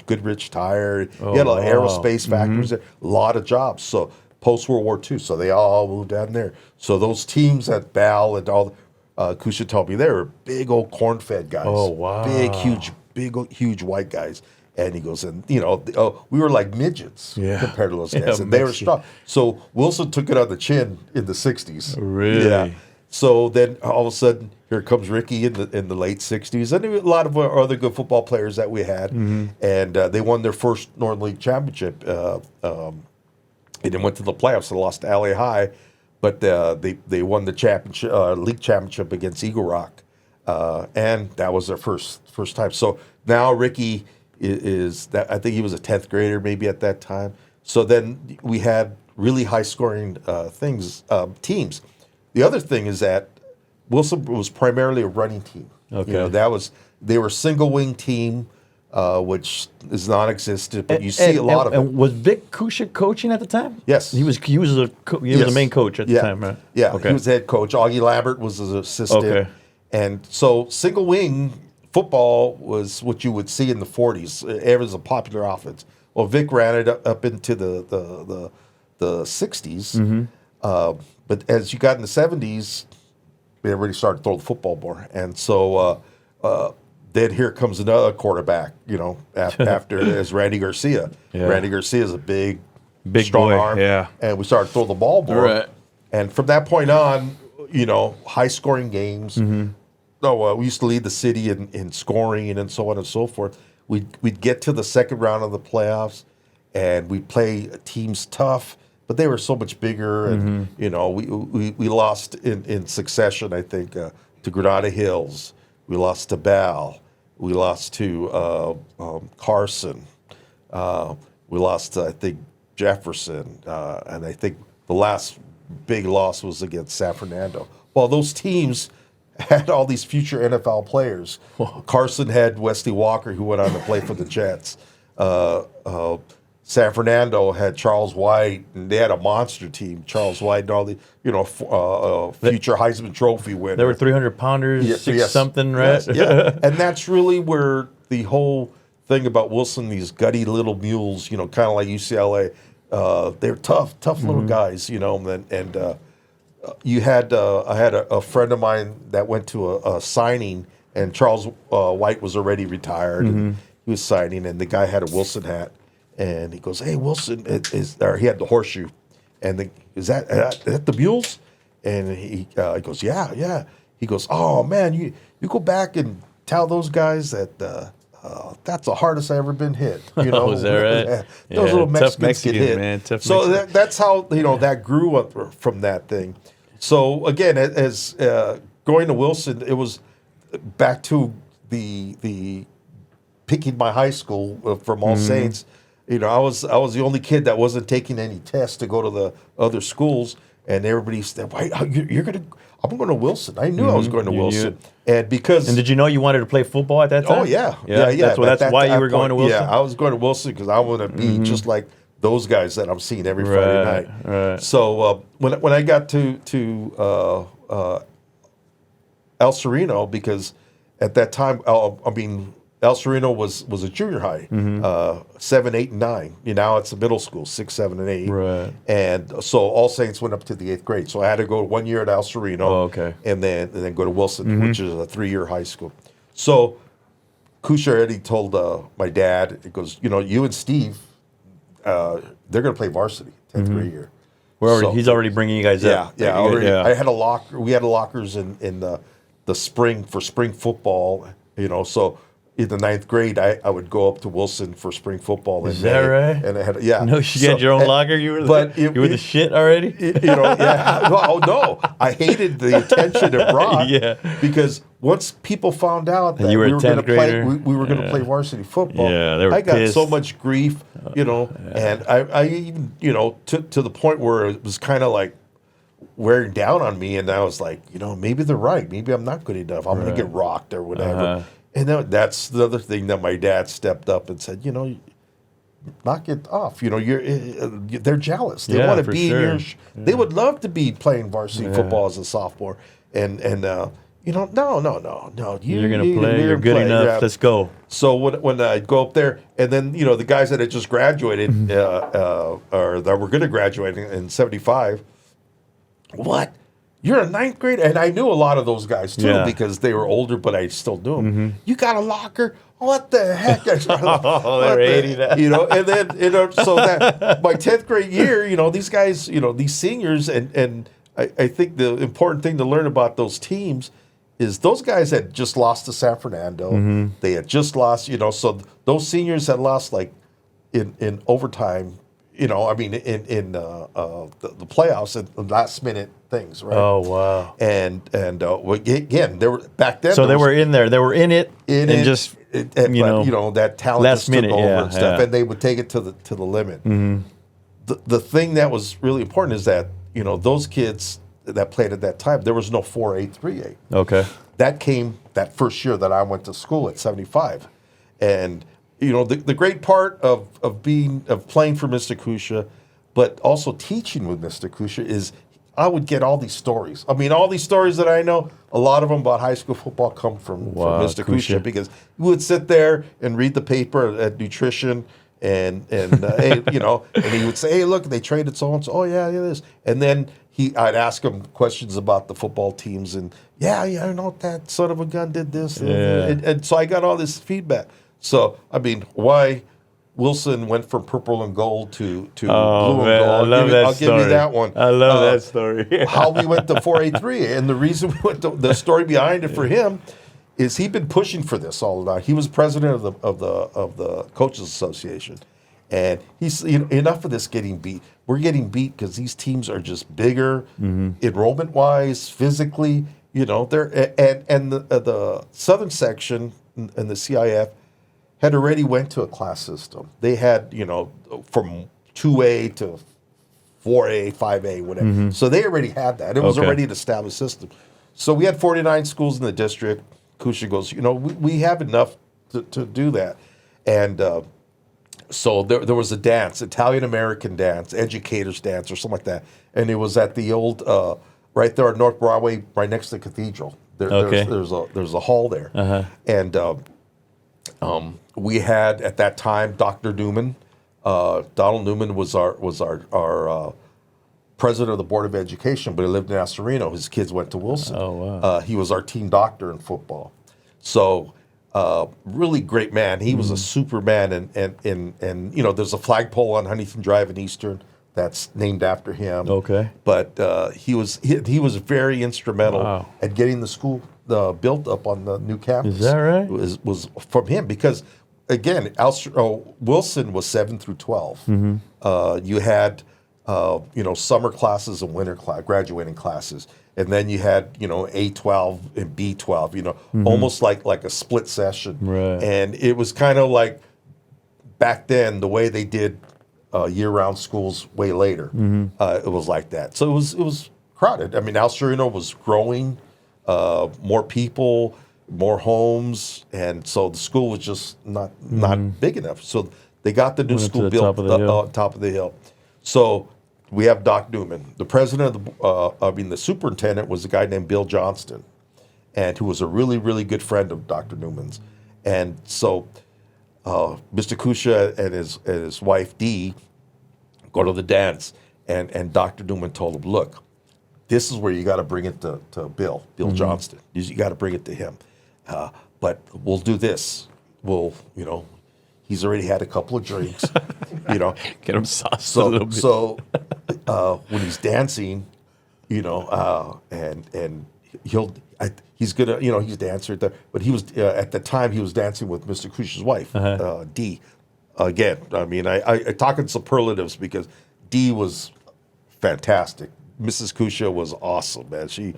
Goodrich Tire, you had a lot of aerospace factories, there, a lot of jobs. So post World War II, so they all moved down there. So those teams at Bell and all, Kusha told me they were big old corn-fed guys. Oh, wow. Big, huge white guys. And he goes, and we were like midgets compared to those guys, and they were strong. So Wilson took it on the chin in the '60s. Really? Yeah. So then all of a sudden, here comes Ricky in the late '60s, and a lot of other good football players that we had, and they won their first Northern League championship. They then went to the playoffs and lost to LA High, but they won the championship league championship against Eagle Rock, and that was their first time. So now Ricky is that I think he was a 10th grader maybe at that time. So then we had really high scoring teams. The other thing is that Wilson was primarily a running team. Okay, they were a single wing team, which is non-existent. But you see a lot of it. And was Vic Kusha coaching at the time? Yes, he was the main coach at the time, right? Yeah, okay. He was head coach. Augie Lambert was his assistant. Okay, and so single wing football was what you would see in the '40s. It was a popular offense. Well, Vic ran it up into the '60s. But as you got in the '70s, everybody started throwing the football more, and so then here comes another quarterback. After as Randy Garcia. Yeah. Randy Garcia is a big strong boy. arm, yeah. And we started throwing the ball more. Right. And from that point on, high scoring games. We used to lead the city in scoring and so on and so forth. We'd get to the second round of the playoffs, and we'd play teams tough. But they were so much bigger, and we lost in succession. I think to Granada Hills, we lost to Bell, we lost to Carson, we lost to, I think, Jefferson, and I think the last big loss was against San Fernando. Well, those teams had all these future NFL players. Carson had Wesley Walker, who went on to play for the Jets. San Fernando had Charles White, and they had a monster team. Charles White and all the future Heisman Trophy winners. They were 300-pounders, something, right? Yes, yeah, and that's really where the whole thing about Wilson, these gutty little mules, kind of like UCLA, they're tough little guys, and you had I had a friend of mine that went to a signing, and Charles White was already retired, and he was signing, and the guy had a Wilson hat. And he goes, "Hey, Wilson," or he had the horseshoe, and is that the mules? And he goes, "Yeah." He goes, "Oh man, you go back and tell those guys that that's the hardest I ever been hit." Oh, is that right? Those little Mexicans get hit. Man, tough so that's how that grew up from that thing. So again, as going to Wilson, it was back to the picking my high school from All Saints. I was the only kid that wasn't taking any tests to go to the other schools, and everybody said, "Why you're gonna? I'm going to Wilson." I knew I was going to Wilson, and did you know you wanted to play football at that time? Oh yeah. That's why you were going to Wilson. Yeah, I was going to Wilson because I want to be just like those guys that I'm seeing every Friday night. Right. So when I got to El Sereno, because at that time, El Sereno was a junior high, 7, 8, and 9. Now it's a middle school, 6, 7, and 8. Right. And so All Saints went up to the 8th grade. So I had to go 1 year at El Sereno. Oh, okay. And then go to Wilson, which is a 3-year high school. So Kusha Eddie told my dad, it goes, you and Steve, they're going to play varsity 10th grade year. He's already bringing you guys up. Yeah. I had a locker. We had lockers in the spring for spring football. So in the 9th grade, I would go up to Wilson for spring football. Is that right? And I had No, you had your own locker. You were the shit already. Yeah. Oh no, I hated the attention it brought. Yeah. Because once people found out that you were we were going to play, grader? we were going to play varsity football. Yeah, they were I got pissed. so much grief, and I even, to the point where it was kind of like wearing down on me, and I was like, maybe they're right. Maybe I'm not good enough. I'm going to get rocked or whatever. And that's the other thing that my dad stepped up and said, knock it off. They're jealous. They want to be in your. They would love to be playing varsity football as a sophomore, and no. You're gonna play. You're good enough. Yeah. Let's go. So when I go up there, and then the guys that had just graduated, or that were going to graduate in '75, what? You're a 9th grader, and I knew a lot of those guys too because they were older, but I still knew them. You got a locker? What the heck? They're 80 now. And then so that my 10th grade year, these guys, these seniors, and I think the important thing to learn about those teams is those guys had just lost to San Fernando. They had just lost, so those seniors had lost like in overtime. In the playoffs and last minute things, right? Oh wow! And again, they were back then. So they were in there. They were in it, just that talent last just minute, took over and stuff, yeah. and they would take it to the limit. The thing that was really important is that those kids that played at that time, there was no 4A, 3A. Okay. That came that first year that I went to school at 75, and. The great part of playing for Mr. Kusha, but also teaching with Mr. Kusha is I would get all these stories. I mean, all these stories that I know, a lot of them about high school football come from Mr. Kusha because we would sit there and read the paper at nutrition and hey, and he would say, hey, look, they traded so and so. Oh yeah, it is. And then I'd ask him questions about the football teams and I know that son of a gun did this. And so I got all this feedback. So, why Wilson went from purple and gold to blue and gold. I'll give you that one. I love that story. How we went to 4A3. And the reason we went to the story behind it for him is he'd been pushing for this all along. He was president of the Coaches Association. And he's enough of this getting beat. We're getting beat because these teams are just bigger, enrollment-wise, physically. They're and the southern section and the CIF had already went to a class system. They had, from 2A to 4A, 5A, whatever. So they already had that. It was already an established system. So we had 49 schools in the district. Kusha goes, we have enough to do that. And so there was a dance, Italian-American dance, educators dance or something like that. And it was at the old, right there on North Broadway, right next to the cathedral. There's a hall there. And we had at that time Dr. Newman. Donald Newman was our president of the Board of Education, but he lived in El Sereno. His kids went to Wilson. Oh wow! He was our team doctor in football. So really great man. He was a superman, and there's a flagpole on Huntington Drive in Eastern that's named after him. Okay. But he was very instrumental at getting the school built up on the new campus. Is that right? Was from him because, again, Wilson was 7 through 12. You had, summer classes and winter graduating classes, and then you had, A12 and B12. Almost like a split session. Right. And it was kind of like back then the way they did year-round schools way later. It was like that. So it was crowded. El Sereno was growing. More people, more homes, and so the school was just not big enough. So they got the new school built top of the hill. So we have Doc Newman. The president of the superintendent was a guy named Bill Johnston, and who was a really, really good friend of Dr. Newman's. And so Mr. Kusha and his wife Dee go to the dance, and Dr. Newman told him, look, this is where you got to bring it to Bill Johnston. You got to bring it to him. But we'll do this. We'll, he's already had a couple of drinks, Get him sauced a little bit. So when he's dancing, and he's gonna, he's dancing there. But he was at the time he was dancing with Mr. Kusha's wife, Dee. Again, I mean, I talk in superlatives because Dee was fantastic. Mrs. Kusha was awesome, man. She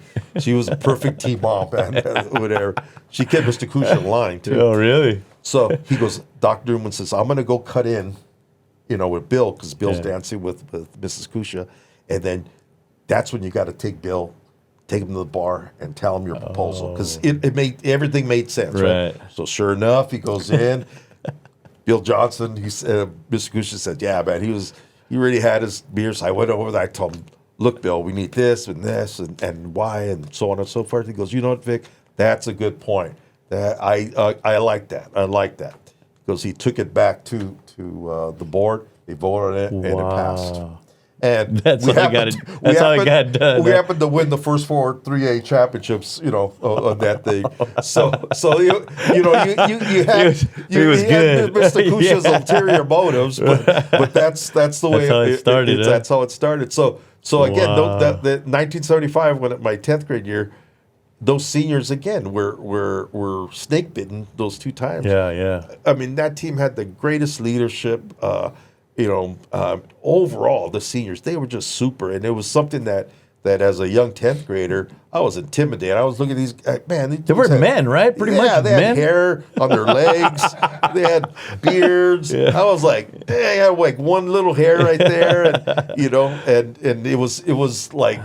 was a perfect tea mom, man. Whatever. She kept Mr. Kusha in line too. Oh, really? So he goes. Dr. Newman says, "I'm going to go cut in, with Bill because Bill's dancing with Mrs. Kusha, and then that's when you got to take Bill, take him to the bar, and tell him your proposal because everything made sense, right? So sure enough, he goes in. Bill Johnson, Mr. Kusha said, "Yeah, man, he already had his beers." I went over there. I told him, "Look, Bill, we need this and this and why and so on and so forth." He goes, "You know what, Vic? That's a good point. That I like that. I like that." Because he took it back to the board. They voted on it and it passed. And that's all I got done. We happened to win the first 4 3A championships, on that thing. So you had Mr. Kusha's ulterior motives, but that's the way it started. That's how it started. So again, the 1975, when my 10th grade year, those seniors again were snake bitten those 2 times. Yeah. I mean, that team had the greatest leadership. Overall, the seniors, they were just super, and it was something that as a young 10th grader, I was intimidated. I was looking at these man. They were men, right? Pretty much. Yeah, they had hair on their legs. They had beards. Yeah. I was like, they had like one little hair right there, and it was like.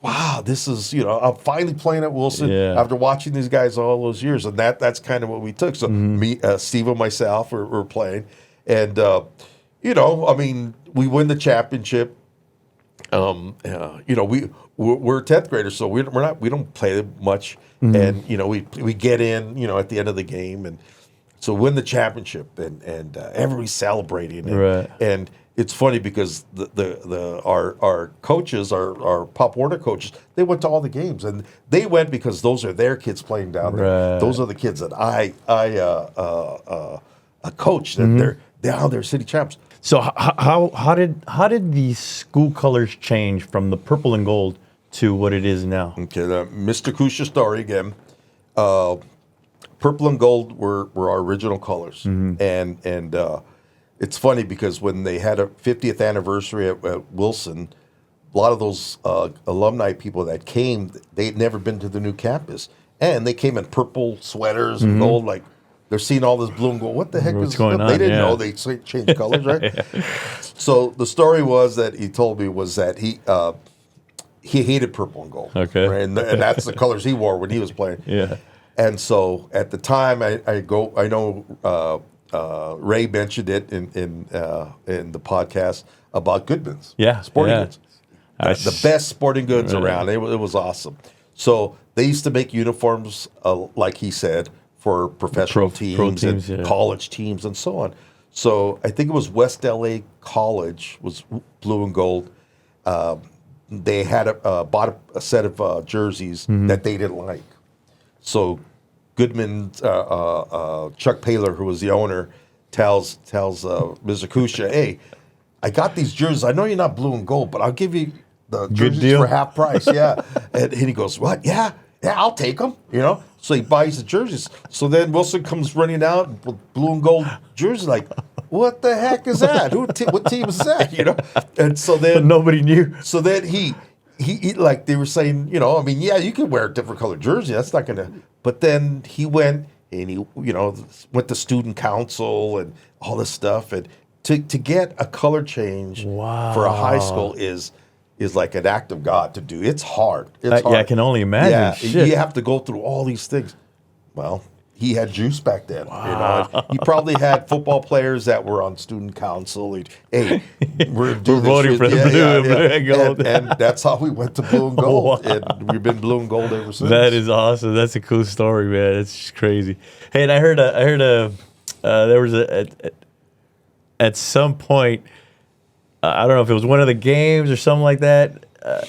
Wow, this is, I'm finally playing at Wilson after watching these guys all those years. And that's kind of what we took. So me, Steve and myself were playing. And, I mean, we win the championship. We're 10th graders, so we don't play much. And, we get in, at the end of the game. And so win the championship and everybody's celebrating. And it's funny because our coaches, our Pop Warner coaches, they went to all the games, and they went because those are their kids playing down there. Those are the kids that I coached, and they're city champs. So how did the school colors change from the purple and gold to what it is now? Okay, the Mr. Kusha story again. Purple and gold were our original colors, and it's funny because when they had a 50th anniversary at Wilson, a lot of those alumni people that came, they'd never been to the new campus. And they came in purple sweaters and gold, like they're seeing all this blue and gold. What the heck is going on? They didn't know they changed colors, right? So the story was that he told me was that he hated purple and gold. Okay. Right? And that's the colors he wore when he was playing. Yeah. And so at the time, I know Ray mentioned it in the podcast about Goodman's. Sporting goods. The best sporting goods around. It was awesome. So they used to make uniforms, like he said, for professional teams and college teams and so on. So I think it was West LA College was blue and gold. They had bought a set of jerseys that they didn't like. So Goodman, Chuck Paler, who was the owner, tells Mr. Kusha, "Hey, I got these jerseys. I know you're not blue and gold, but I'll give you the jerseys for half price." Yeah, and he goes, "What? Yeah, I'll take them." So he buys the jerseys. So then Wilson comes running out with blue and gold jerseys, like, "What the heck is that? What team is that?" And so then but nobody knew. So then he like they were saying, you can wear a different color jersey. That's not gonna. But then he went and he, went to student council and all this stuff, and to get a color change for a high school is like an act of God to do. It's hard. It's hard. Yeah, I can only imagine. Yeah, you have to go through all these things. Well, he had juice back then. You know, and he probably had football players that were on student council. Hey, we're voting for the blue and gold. And that's how we went to blue and gold, and we've been blue and gold ever since. That is awesome. That's a cool story, man. It's just crazy. Hey, and I heard there was at some point, I don't know if it was one of the games or something like that.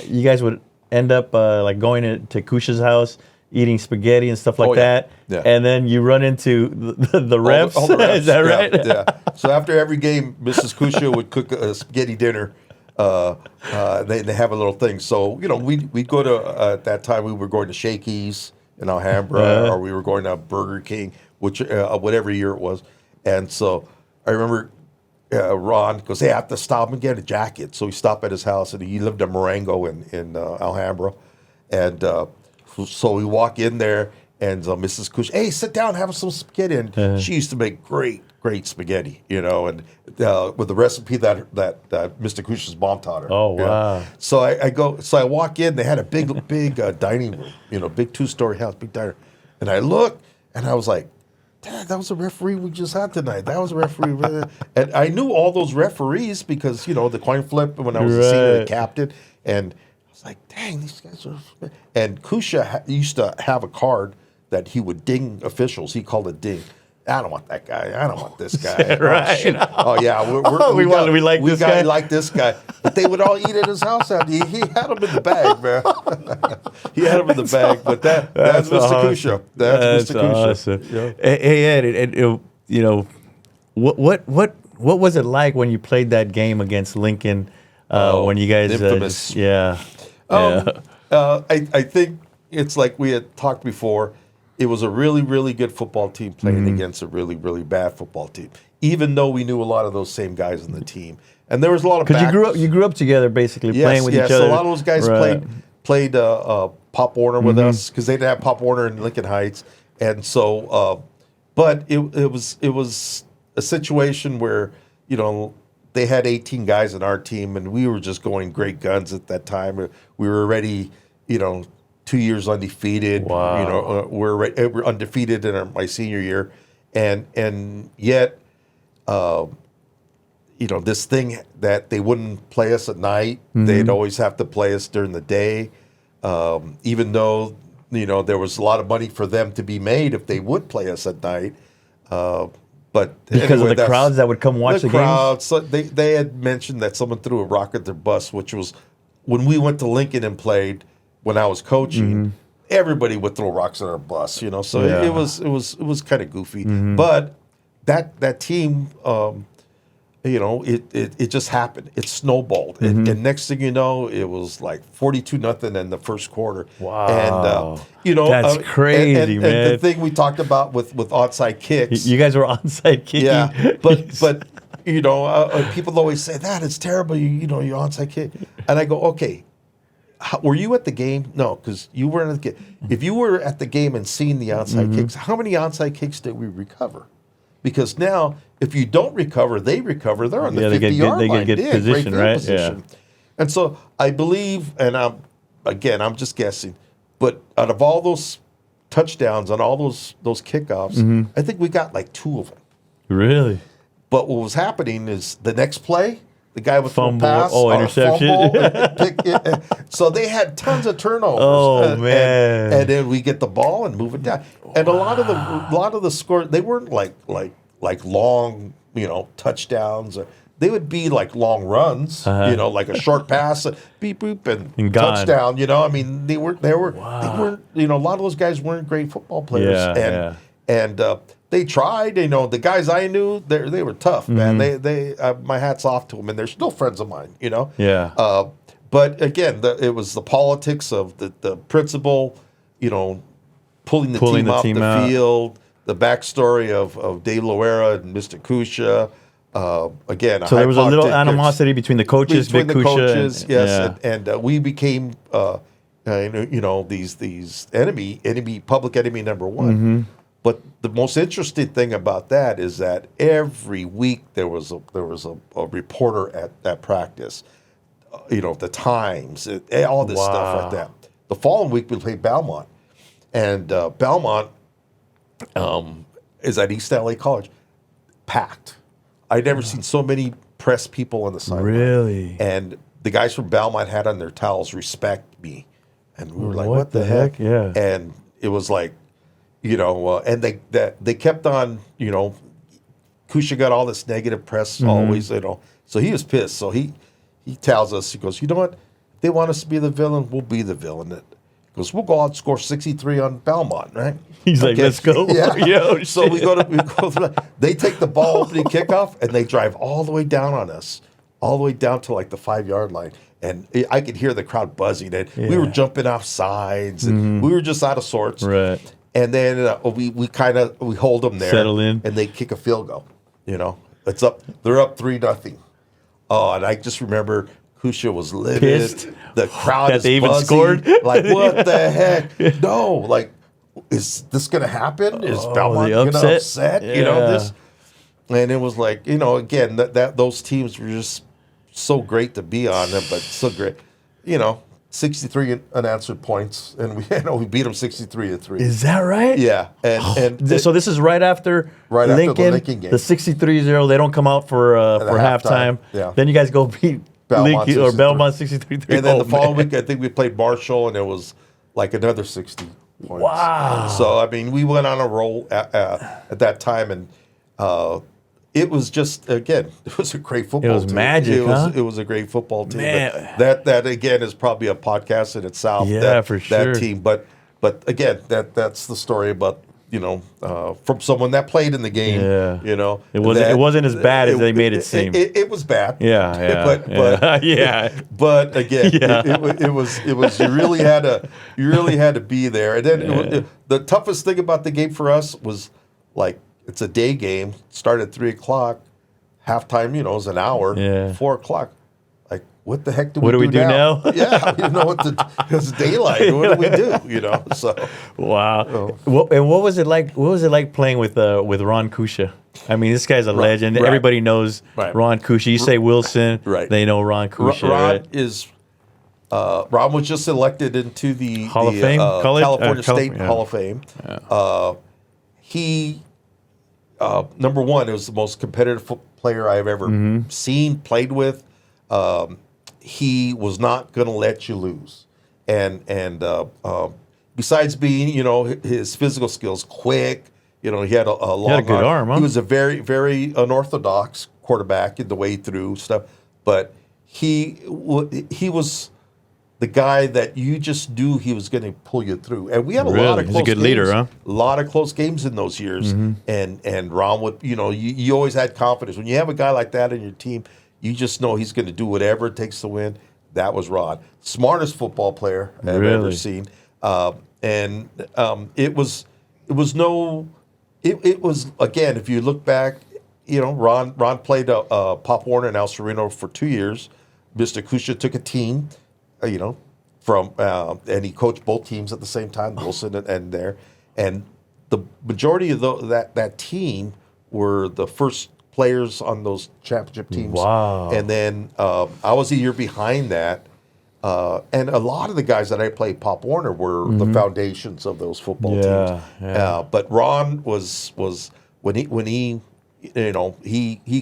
You guys would end up like going to Kusha's house, eating spaghetti and stuff like that. Yeah. And then you run into the refs. All the refs. Is that right? Yeah. So after every game, Mrs. Kusha would cook a spaghetti dinner. They have a little thing. So, you know, we'd go to, at that time, we were going to Shakey's in Alhambra, or we were going to Burger King, which whatever year it was. And so I remember Ron goes, hey, I have to stop and get a jacket. So we stopped at his house, and he lived in Marengo in Alhambra. And so we walk in there, and Mrs. Kush, hey, sit down, have some spaghetti. And she used to make great spaghetti, you know, and with the recipe that Mr. Kush's mom taught her. Oh, wow. Yeah. So I walk in, they had a big dining room, you know, big 2-story house, big diner. And I look, and I was like, Dad, that was a referee we just had tonight. That was a referee. And I knew all those referees because, you know, the coin flip when I was a senior captain. And I was like, dang, these guys are... And Kusha used to have a card that he would ding officials. He called it ding. I don't want that guy. I don't want this guy. Right. Oh yeah, we like this guy. But they would all eat at his house. He had him in the bag, man. He had him in the bag. But that's Mr. awesome. Kusha. That's Mr. Kusha. Awesome. Yeah. Hey Ed, and you know, what was it like when you played that game against Lincoln? When you guys, infamous. I think it's like we had talked before. It was a really, really good football team playing against a really, really bad football team. Even though we knew a lot of those same guys in the team, and there was a lot of because you grew up together basically playing with each other. So a lot of those guys played Pop Warner with us because they didn't have Pop Warner in Lincoln Heights, and so but it was a situation where, you know, they had 18 guys in our team, and we were just going great guns at that time. We were already, you know, 2 years undefeated. Wow. You know, we're undefeated in my senior year, and yet, you know, this thing that they wouldn't play us at night. They'd always have to play us during the day, even though, you know, there was a lot of money for them to be made if they would play us at night. But because of the crowds that would come watch the crowds, games? so they had mentioned that someone threw a rock at their bus, which was when we went to Lincoln and played. When I was coaching, everybody would throw rocks at our bus, you know. So it was kind of goofy. But that team, you know, it just happened. It snowballed, and next thing you know, it was like 42-0 in the first quarter. Wow! And you know, that's crazy, man. And the thing we talked about with onside kicks, you guys were onside kicking. Yeah, but you know, people always say that it's terrible. You know, you're onside kick, and I go, okay. Were you at the game? No, because you weren't at the game. If you were at the game and seen the onside kicks, how many onside kicks did we recover? Because now, if you don't recover, they recover. They're on the 50-yard line. They get good position, right? Position. Yeah. And so I believe, and I'm just guessing, but out of all those touchdowns on all those kickoffs, I think we got like 2 of them. Really? But what was happening is the next play, the guy would fumble, pass, interception. So they had tons of turnovers. Oh man! And then we get the ball and move it down. And a lot of the scores, they weren't like long, you know, touchdowns. They would be like long runs, you know, like a short pass, beep boop, and touchdown. You know, I mean, they weren't. You know, a lot of those guys weren't great football players. And they tried. You know, the guys I knew, they were tough, man. They my hat's off to them, and they're still friends of mine. You know. Yeah. But again, it was the politics of the principal, you know, pulling the team off the field, the backstory of Dave Loera and Mr. Kusha. Again, so there was a little animosity between the coaches, between Big the Kusha, coaches, yes, and we became, you know, these public enemy number one. But the most interesting thing about that is that every week there was a reporter at practice, you know, the Times, all this stuff like that. The following week we played Belmont, and Belmont is at East LA College, packed. I'd never seen so many press people on the sideline. Really? And the guys from Belmont had on their towels, "Respect me," and we were like, "What the heck?" Yeah. And it was like, and they kept on, Kusha got all this negative press always, So he was pissed. So he tells us, he goes, "You know what? If they want us to be the villain, we'll be the villain." He goes, "We'll go out and score 63 on Belmont, right?" He's like, "Let's go." Yeah. Yo, So we go they take the ball opening kickoff and they drive all the way down on us, all the way down to like the 5-yard line. And I could hear the crowd buzzing. And we were jumping off sides and we were just out of sorts. Right. And then we hold them there. Settle in. And they kick a field goal. It's up. They're up 3-0. Oh, and I just remember Kusha was livid. Pissed. The crowd That is they even buzzing. scored? Like, what the heck? No, like, is this going to happen? Is Belmont going to upset? Yeah. This? And it was like, again, that those teams were just so great to be on them, but so great. 63 unanswered points, and we beat them 63-3. Is that right? Yeah, and So this is right after the Lincoln game. The 63-0. They don't come out for halftime. Yeah. Then you guys go beat Belmont Lincoln or Belmont 63-3. And then the following week, I think we played Marshall, and it was like another 60 points. Wow. So I mean, we went on a roll at that time, and it was just, again, it was a great football team. It was magic, It was a great football team. Man. That again is probably a podcast in itself. Yeah, for sure. That team, but again, that's the story about from someone that played in the game. Yeah. It wasn't as bad as they made it seem. It was bad. Yeah. But yeah. But again, it was you really had to be there. And then the toughest thing about the game for us was, like, it's a day game. Started at 3:00. Halftime, is an hour. Yeah. 4:00. Like, what the heck do we do now? Yeah, we didn't know it's daylight. What do we do? So wow. And what was it like? What was it like playing with Ron Kusha? I mean, this guy's a legend. Right. Everybody knows Ron Kusha. You say Wilson, right? They know Ron Kusha. Ron was just elected into the Hall of Fame, California State Hall of Fame. Yeah. He. Number one, it was the most competitive player I've ever seen, played with. He was not going to let you lose. And besides being, his physical skills, quick, he had a long he had a good arm. Huh? He was a very, very unorthodox quarterback in the way through stuff. But he was the guy that you just knew he was going to pull you through. And we had a lot of close games. He's a good leader, huh? A lot of close games in those years. And Ron would, you always had confidence. When you have a guy like that in your team, you just know he's going to do whatever it takes to win. That was Ron. Smartest football player I've ever seen. It was again, if you look back, Ron played Pop Warner and El Sereno for 2 years. Mr. Kusha took a team, and he coached both teams at the same time, Wilson and there. And the majority of that team were the first players on those championship teams. Wow. And then I was a year behind that. And a lot of the guys that I played Pop Warner were the foundations of those football teams. Yeah. But Ron was when he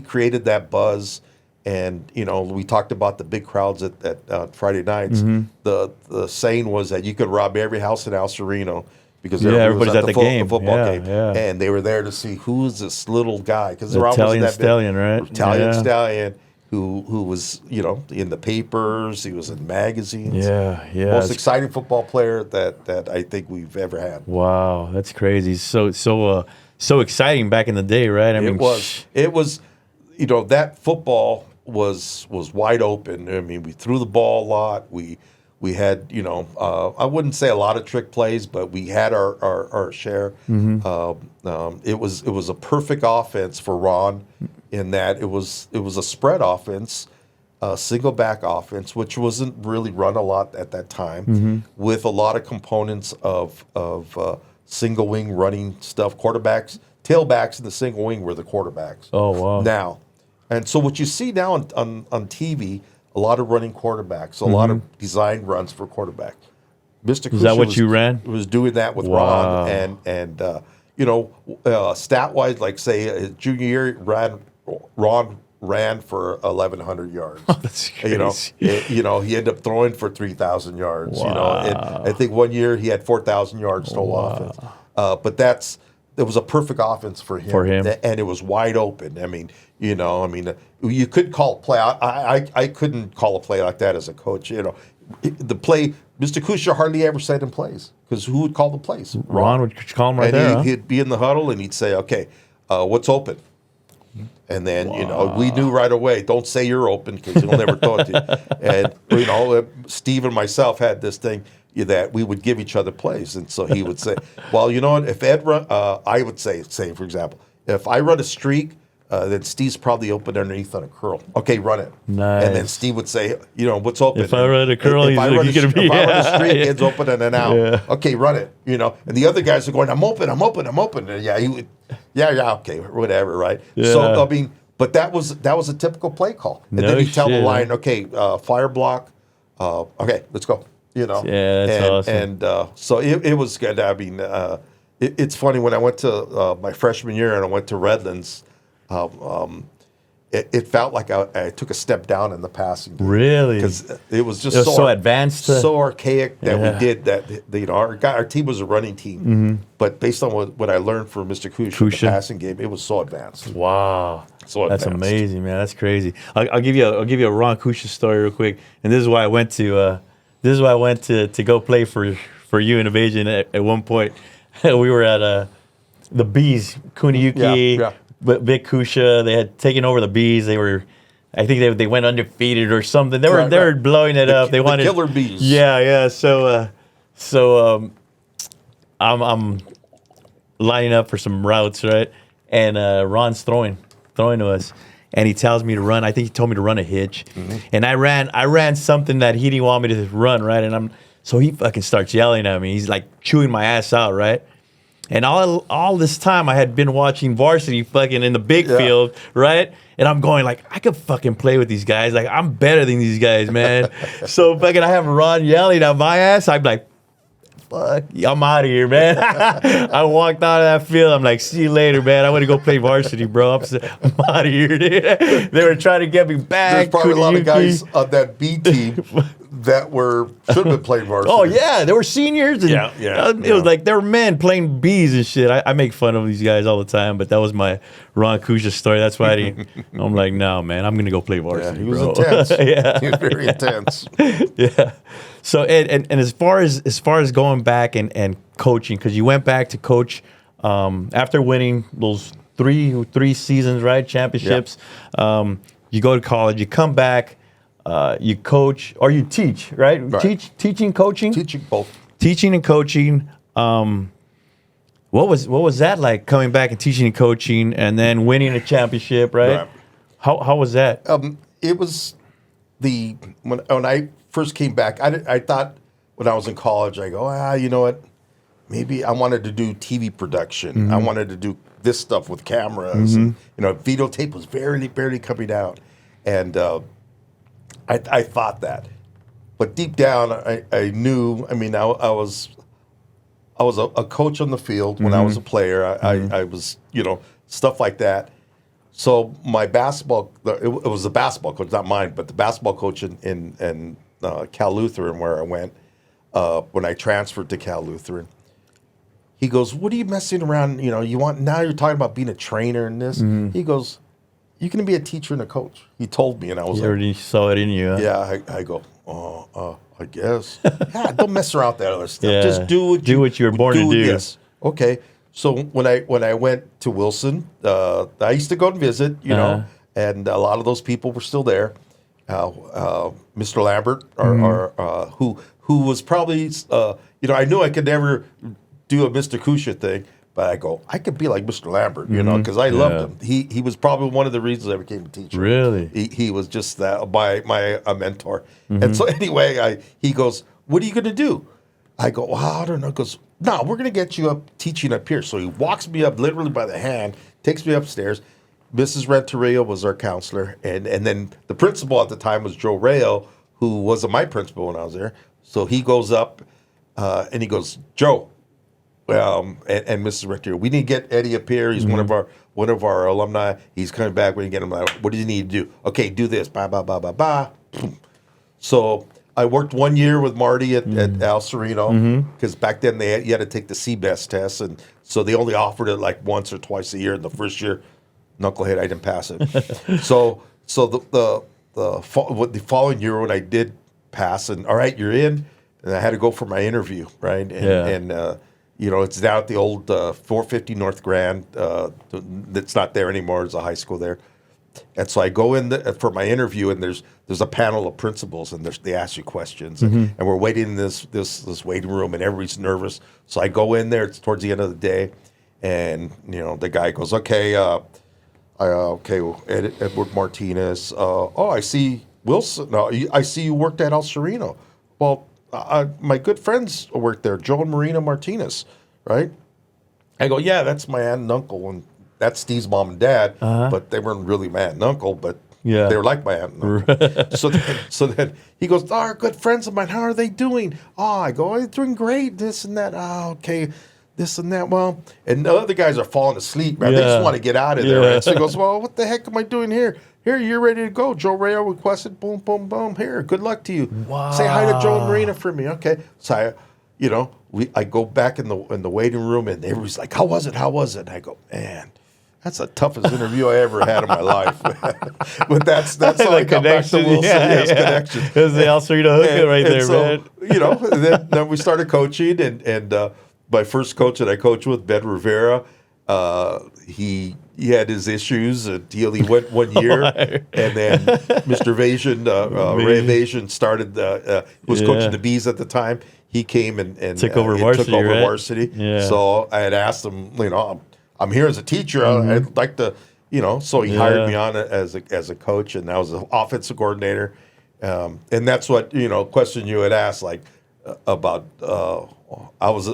created that buzz. And we talked about the big crowds at Friday nights. The saying was that you could rob every house in El Sereno because everybody's at the game, football game, and they were there to see who's this little guy because the Italian stallion, right? Italian stallion who was in the papers. He was in magazines. Most exciting football player that I think we've ever had. Wow, that's crazy. So exciting back in the day, right? I mean, it was that football was wide open. I mean, we threw the ball a lot. We had I wouldn't say a lot of trick plays, but we had our share. It was a perfect offense for Ron in that it was a spread offense, single back offense, which wasn't really run a lot at that time, with a lot of components of single wing running stuff. Quarterbacks, tailbacks in the single wing were the quarterbacks. Oh wow! Now. And so what you see now on TV, a lot of running quarterbacks, a lot of designed runs for quarterback. Mr. Kusha Is that what you ran? Was doing that with Ron, and stat wise, like say junior year, Ron ran for 1,100 yards. Oh, that's crazy. He ended up throwing for 3,000 yards. Wow. And I think one year he had 4,000 yards total offense. But it was a perfect offense for him. And it was wide open. You could call a play. I couldn't call a play like that as a coach. The play, Mr. Kusha hardly ever said in plays because who would call the plays? Ron would call him right and there. He'd be in the huddle and he'd say, "Okay, what's open?" And then we knew right away. Don't say you're open because he'll never throw it to you. And Steve and myself had this thing that we would give each other plays, and so he would say, "Well, you know what? If Ed run, I would say, for example, if I run a streak." Then Steve's probably open underneath on a curl. Okay, run it. Nice. And then Steve would say, what's open? If I run a curl, he's going to be. If I run a streak, Ed's open and an out. Yeah. Okay, run it. And the other guys are going, I'm open. And he would, okay, whatever, right? Yeah. So but that was a typical play call. And then you tell the line, okay, fire block. Okay, let's go. Yeah, that's awesome. And so it was good. It's funny when I went to my freshman year and I went to Redlands. It felt like I took a step down in the passing game. Really? Because it was just so advanced, so archaic that we did that. Our team was a running team, but based on what I learned from Mr. Kusha, the passing game, it was so advanced. Wow, that's amazing, man. That's crazy. I'll give you a Ron Kusha story real quick, and this is why I went to go play for you in Evasion at one point. We were at the Bees, Kuniyuki. Yeah. But Vic Kusha, they had taken over the Bees. I think they went undefeated or something. They were blowing it up. They wanted killer Bees. Yeah. So I'm lining up for some routes, right? And Ron's throwing to us, and he tells me to run. I think he told me to run a hitch, and I ran something that he didn't want me to run, right? And so he fucking starts yelling at me. He's like chewing my ass out, right? And all this time I had been watching varsity fucking in the big field, right? And I'm going like, I could fucking play with these guys. Like, I'm better than these guys, man. So fucking I have Ron yelling at my ass. I'm like, fuck, I'm out of here, man. I walked out of that field. I'm like, see you later, man. I want to go play varsity, bro. I'm out of here, dude. They were trying to get me back. There's probably a lot of guys on that B team that should have been playing varsity. Oh yeah, they were seniors. And it was like they were men playing bees and shit. I make fun of these guys all the time, but that was my Ron Kusha story. That's why I'm like, no, man, I'm gonna go play varsity. Yeah, he was bro. intense. Yeah, he was very intense. Yeah. So and as far as going back and coaching, because you went back to coach after winning those three seasons, right? Championships. Yep. You go to college. You come back. You coach or you teach, right? Teaching, coaching, teaching both. Teaching and coaching. What was that like coming back and teaching and coaching, and then winning a championship, right? How was that? It was when I first came back. I thought when I was in college, I go, you know what? Maybe I wanted to do TV production. I wanted to do this stuff with cameras. And, videotape was barely coming out, and I thought that, but deep down, I knew. I mean, I was a coach on the field when I was a player. I was, stuff like that. So my basketball, it was the basketball coach, not mine, but the basketball coach in Cal Lutheran where I went when I transferred to Cal Lutheran. He goes, "What are you messing around? Now you're talking about being a trainer and this." He goes, "You can be a teacher and a coach." He told me, and I was already saw it in you. Huh? Yeah, I go, I guess. Yeah, don't mess around with that other stuff. Yeah. Just do what you were born to do. Yes. Okay. So when I went to Wilson, I used to go and visit, and a lot of those people were still there. Mr. Lambert, who was probably, I knew I could never do a Mr. Kusha thing. But I go, I could be like Mr. Lambert, because I loved him. He was probably one of the reasons I became a teacher. Really? He was just that my mentor. And so anyway, he goes, "What are you going to do?" I go, "Well, I don't know." He goes, "No, we're going to get you up teaching up here." So he walks me up literally by the hand, takes me upstairs. Mrs. Renteria was our counselor. And then the principal at the time was Joe Rayo, who wasn't my principal when I was there. So he goes up and he goes, "Joe, and Mrs. Rector, we need to get Eddie up here. He's one of our alumni. He's coming back. We can get him. What do you need to do? Okay, do this. Blah blah blah blah blah. So I worked 1 year with Marty at Al Sereno because back then you had to take the CBEST test, and so they only offered it like once or twice a year. The first year, knucklehead, I didn't pass it. so the following year when I did pass, and all right, you're in, and I had to go for my interview, right? And it's down at the old 450 North Grand. That's not there anymore. There's a high school there. And so I go in for my interview, and there's a panel of principals, and they ask you questions, and we're waiting in this waiting room, and everybody's nervous. So I go in there. It's towards the end of the day, and the guy goes, "Okay, Edward Martinez. I see Wilson. No, I see you worked at El Sereno. Well, my good friends worked there, Joe and Marina Martinez, right?" I go, "Yeah, that's my aunt and uncle, and that's Steve's mom and dad, but they weren't really my aunt and uncle, but they were like my aunt and uncle." So then he goes, "Our good friends of mine, how are they doing?" I go, "They're doing great, this and that." Okay, this and that. Well, and the other guys are falling asleep, man. They just want to get out of there. Right? So he goes, "Well, what the heck am I doing here? Here, you're ready to go. Joe Rayo requested, boom, boom, boom. Here, good luck to you. Wow. Say hi to Joe and Marina for me." Okay. So I go back in the waiting room, and everybody's like, "How was it? How was it?" And I go, "Man, that's the toughest interview I ever had in my life." But that's how I got back to Wilson. Connection. There's the El Sereno hookup right there, so, man. then we started coaching, and my first coach that I coached with, Ben Rivera, he had his issues. He only went 1 year, and then Mr. Vasion, Ray Vasion, started. Was coaching the Bees at the time. He came and took over varsity. Right? Varsity. Yeah. So I had asked him, I'm here as a teacher. I'd like to, So he hired me on as a coach, and I was an offensive coordinator. And that's what question you had asked, like about. I was.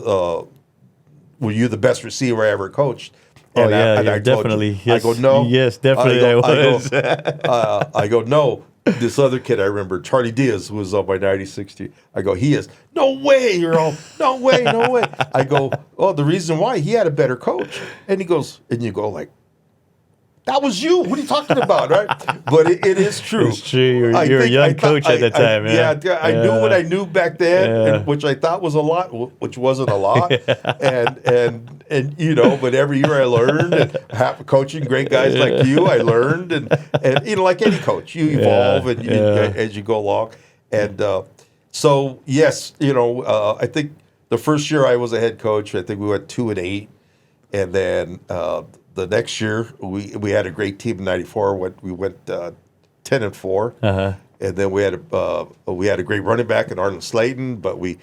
Were you the best receiver I ever coached? And I definitely. Yes, I go, no. Yes, definitely. I was. I go, no. This other kid I remember, Charlie Diaz, who was on my 90-60. I go, he is. No way, you're all. No way, no way. I go, the reason why, he had a better coach. And he goes, and you go like, that was you. What are you talking about, right? But it is true. It's true. You're a young coach at the time, I knew what I knew back then, which I thought was a lot, which wasn't a lot. And but every year I learned, and coaching great guys like you, I learned, and like any coach, you evolve as you go along. And so yes, I think the first year I was a head coach, I think we went 2-8, and then. The next year, we had a great team in '94. We went 10-4, and then we had a great running back in Arlen Slayton. But we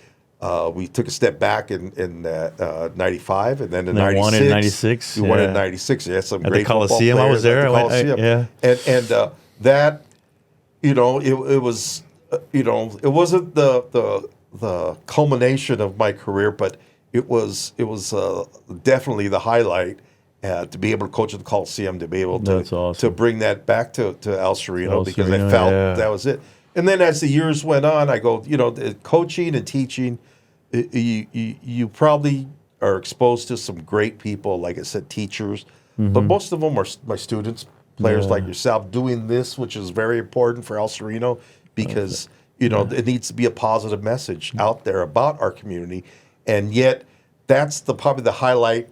took a step back in '95, and then in '96, we won in '96. We had some great the Coliseum. I was there. And that it was it wasn't the culmination of my career, but it was definitely the highlight. To be able to coach at the Coliseum, to be able to bring that back to El Sereno, because I felt that was it. And then as the years went on, I go, coaching and teaching, you probably are exposed to some great people, like I said, teachers, but most of them are my students, players like yourself, doing this, which is very important for El Sereno, because it needs to be a positive message out there about our community, and yet that's probably the highlight.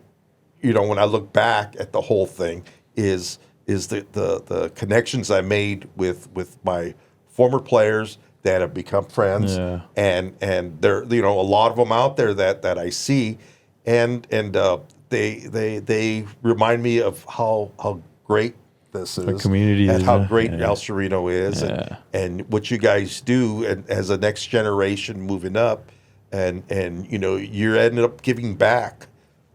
When I look back at the whole thing, is the connections I made with my former players that have become friends, and there a lot of them out there that I see, and they remind me of how great this is, our community and is, how great El Sereno is, and what you guys do, and as a next generation moving up, and you're ending up giving back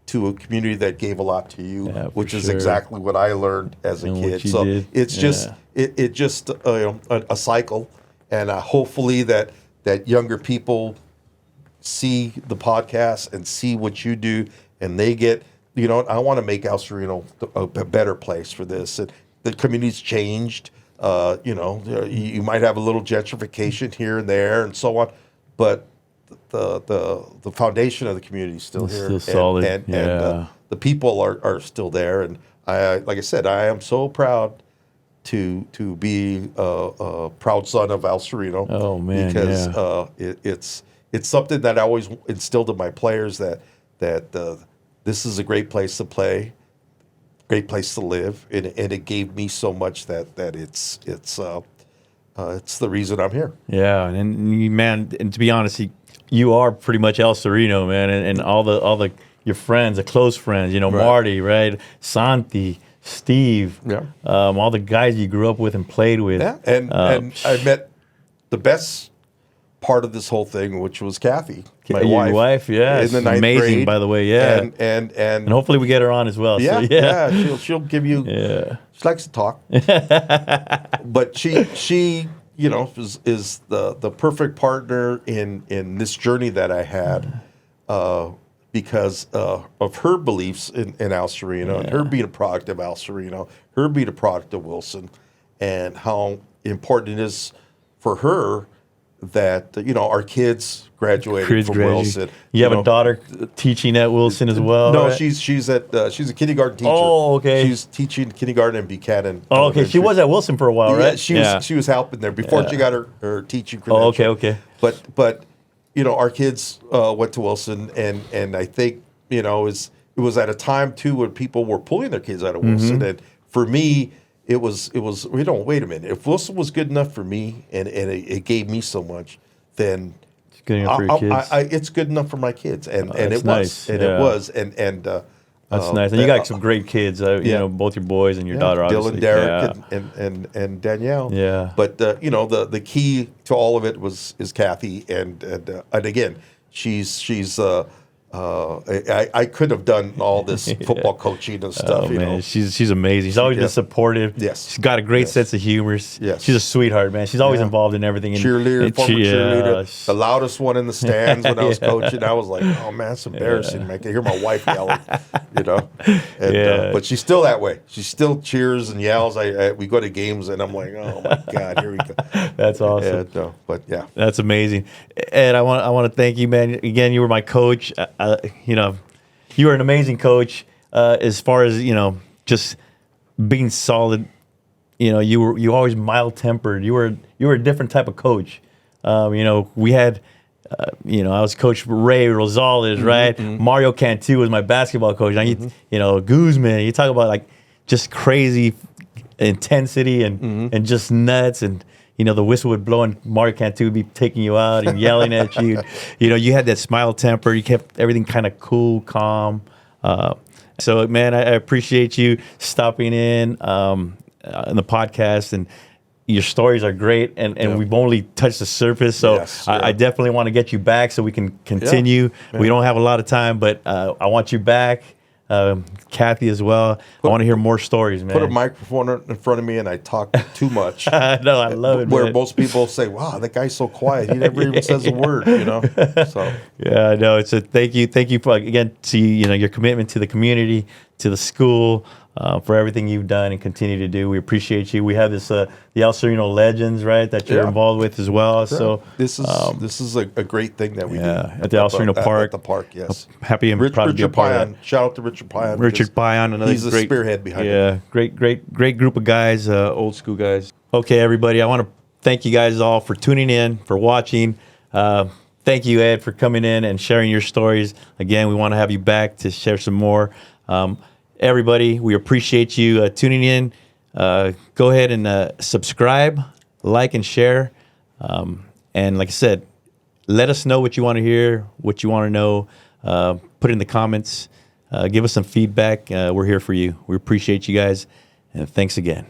to a community that gave a lot to you, which is exactly what I learned as a kid. So it's just a cycle, and hopefully that younger people see the podcast and see what you do, and they get, I want to make El Sereno a better place for this. And the community's changed. You might have a little gentrification here and there and so on, but the foundation of the community is still here, still solid. and the people are still there. And like I said, I am so proud to be a proud son of Al Sereno. Oh man, because it's something that I always instilled in my players that this is a great place to play, great place to live, and it gave me so much that it's the reason I'm here. Yeah, and man, and to be honest, you are pretty much El Sereno, man, and all the your friends, the close friends, you know, Right. Marty, right, Santi, Steve, Yeah. All the guys you grew up with and played with. Yeah, and I met the best part of this whole thing, which was Kathy, my your wife, yeah, in the ninth amazing, grade, by the way, yeah, and hopefully we get her on as well. yeah, so, yeah. she'll give you. Yeah. She likes to talk, but she you know is the perfect partner in this journey that I had, because of her beliefs in Al Sereno, and her being a product of Al Sereno, her being a product of Wilson, and how important it is for her that our kids graduated from Wilson. You have a daughter teaching at Wilson as well? No, right? she's a kindergarten teacher. Oh, okay. She's teaching kindergarten in Buchanan. Oh, okay. She was at Wilson for a while, right? She was helping there before she got her teaching credential. Oh, okay. But our kids went to Wilson, and I think it was at a time too when people were pulling their kids out of Wilson, and for me. It was. Wait a minute. If Wilson was good enough for me, and it gave me so much, then it's good enough for your kids. It's good enough for my kids, and that's it nice. was, and it was, and that's nice. And you got some great kids. Both your boys and your daughter, obviously. Dylan, Derek, and Danielle. Yeah. But the key to all of it is Kathy, and again, she's. I could have done all this football coaching and stuff. Oh, man. She's amazing. She's always been supportive. Yes. She's got a great sense of humor. Yes. She's a sweetheart, man. She's always involved in everything. Cheerleader, cheerleader. The loudest one in the stands when I was coaching. I was like, oh, man, it's embarrassing. I can hear my wife yelling, And, but she's still that way. She still cheers and yells. We go to games, and I'm like, oh, my God, here we go. That's awesome. But, yeah. That's amazing. Ed, I want to thank you, man. Again, you were my coach. You were an amazing coach as far as just being solid. You were always mild tempered. You were a different type of coach. We had I was Coach Ray Rosales, right? Mario Cantu was my basketball coach. Now Guzman. You talk about like just crazy intensity and just nuts and. The whistle would blow and Mario Cantu would be taking you out and yelling at you. You had that smile temper. You kept everything kind of cool, calm. So, man, I appreciate you stopping in the podcast. And your stories are great. And we've only touched the surface. So Yes, I definitely want to get you back so we can continue. Yeah. We don't have a lot of time, but I want you back. Kathy as well. I want to hear more stories, man. Put a microphone in front of me and I talk too much. I know, I love it. Where man. most people say, "Wow, that guy's so quiet. He never even says a word." So yeah, no. It's a thank you for again to your commitment to the community, to the school, for everything you've done and continue to do. We appreciate you. We have this the El Sereno Legends, right, that you're involved with as well. Sure. So this is a great thing that we do at the El Sereno Park. At the park, yes. Happy and proud to be a part of that. Shout out to Richard Pion. Richard Pion, another he's great the spearhead behind it. Yeah, great group of guys, old school guys. Okay, everybody, I want to thank you guys all for tuning in, for watching. Thank you, Ed, for coming in and sharing your stories. Again, we want to have you back to share some more. Everybody, we appreciate you tuning in. Go ahead and subscribe, like, and share. And like I said, let us know what you want to hear, what you want to know. Put it in the comments. Give us some feedback. We're here for you. We appreciate you guys. And thanks again.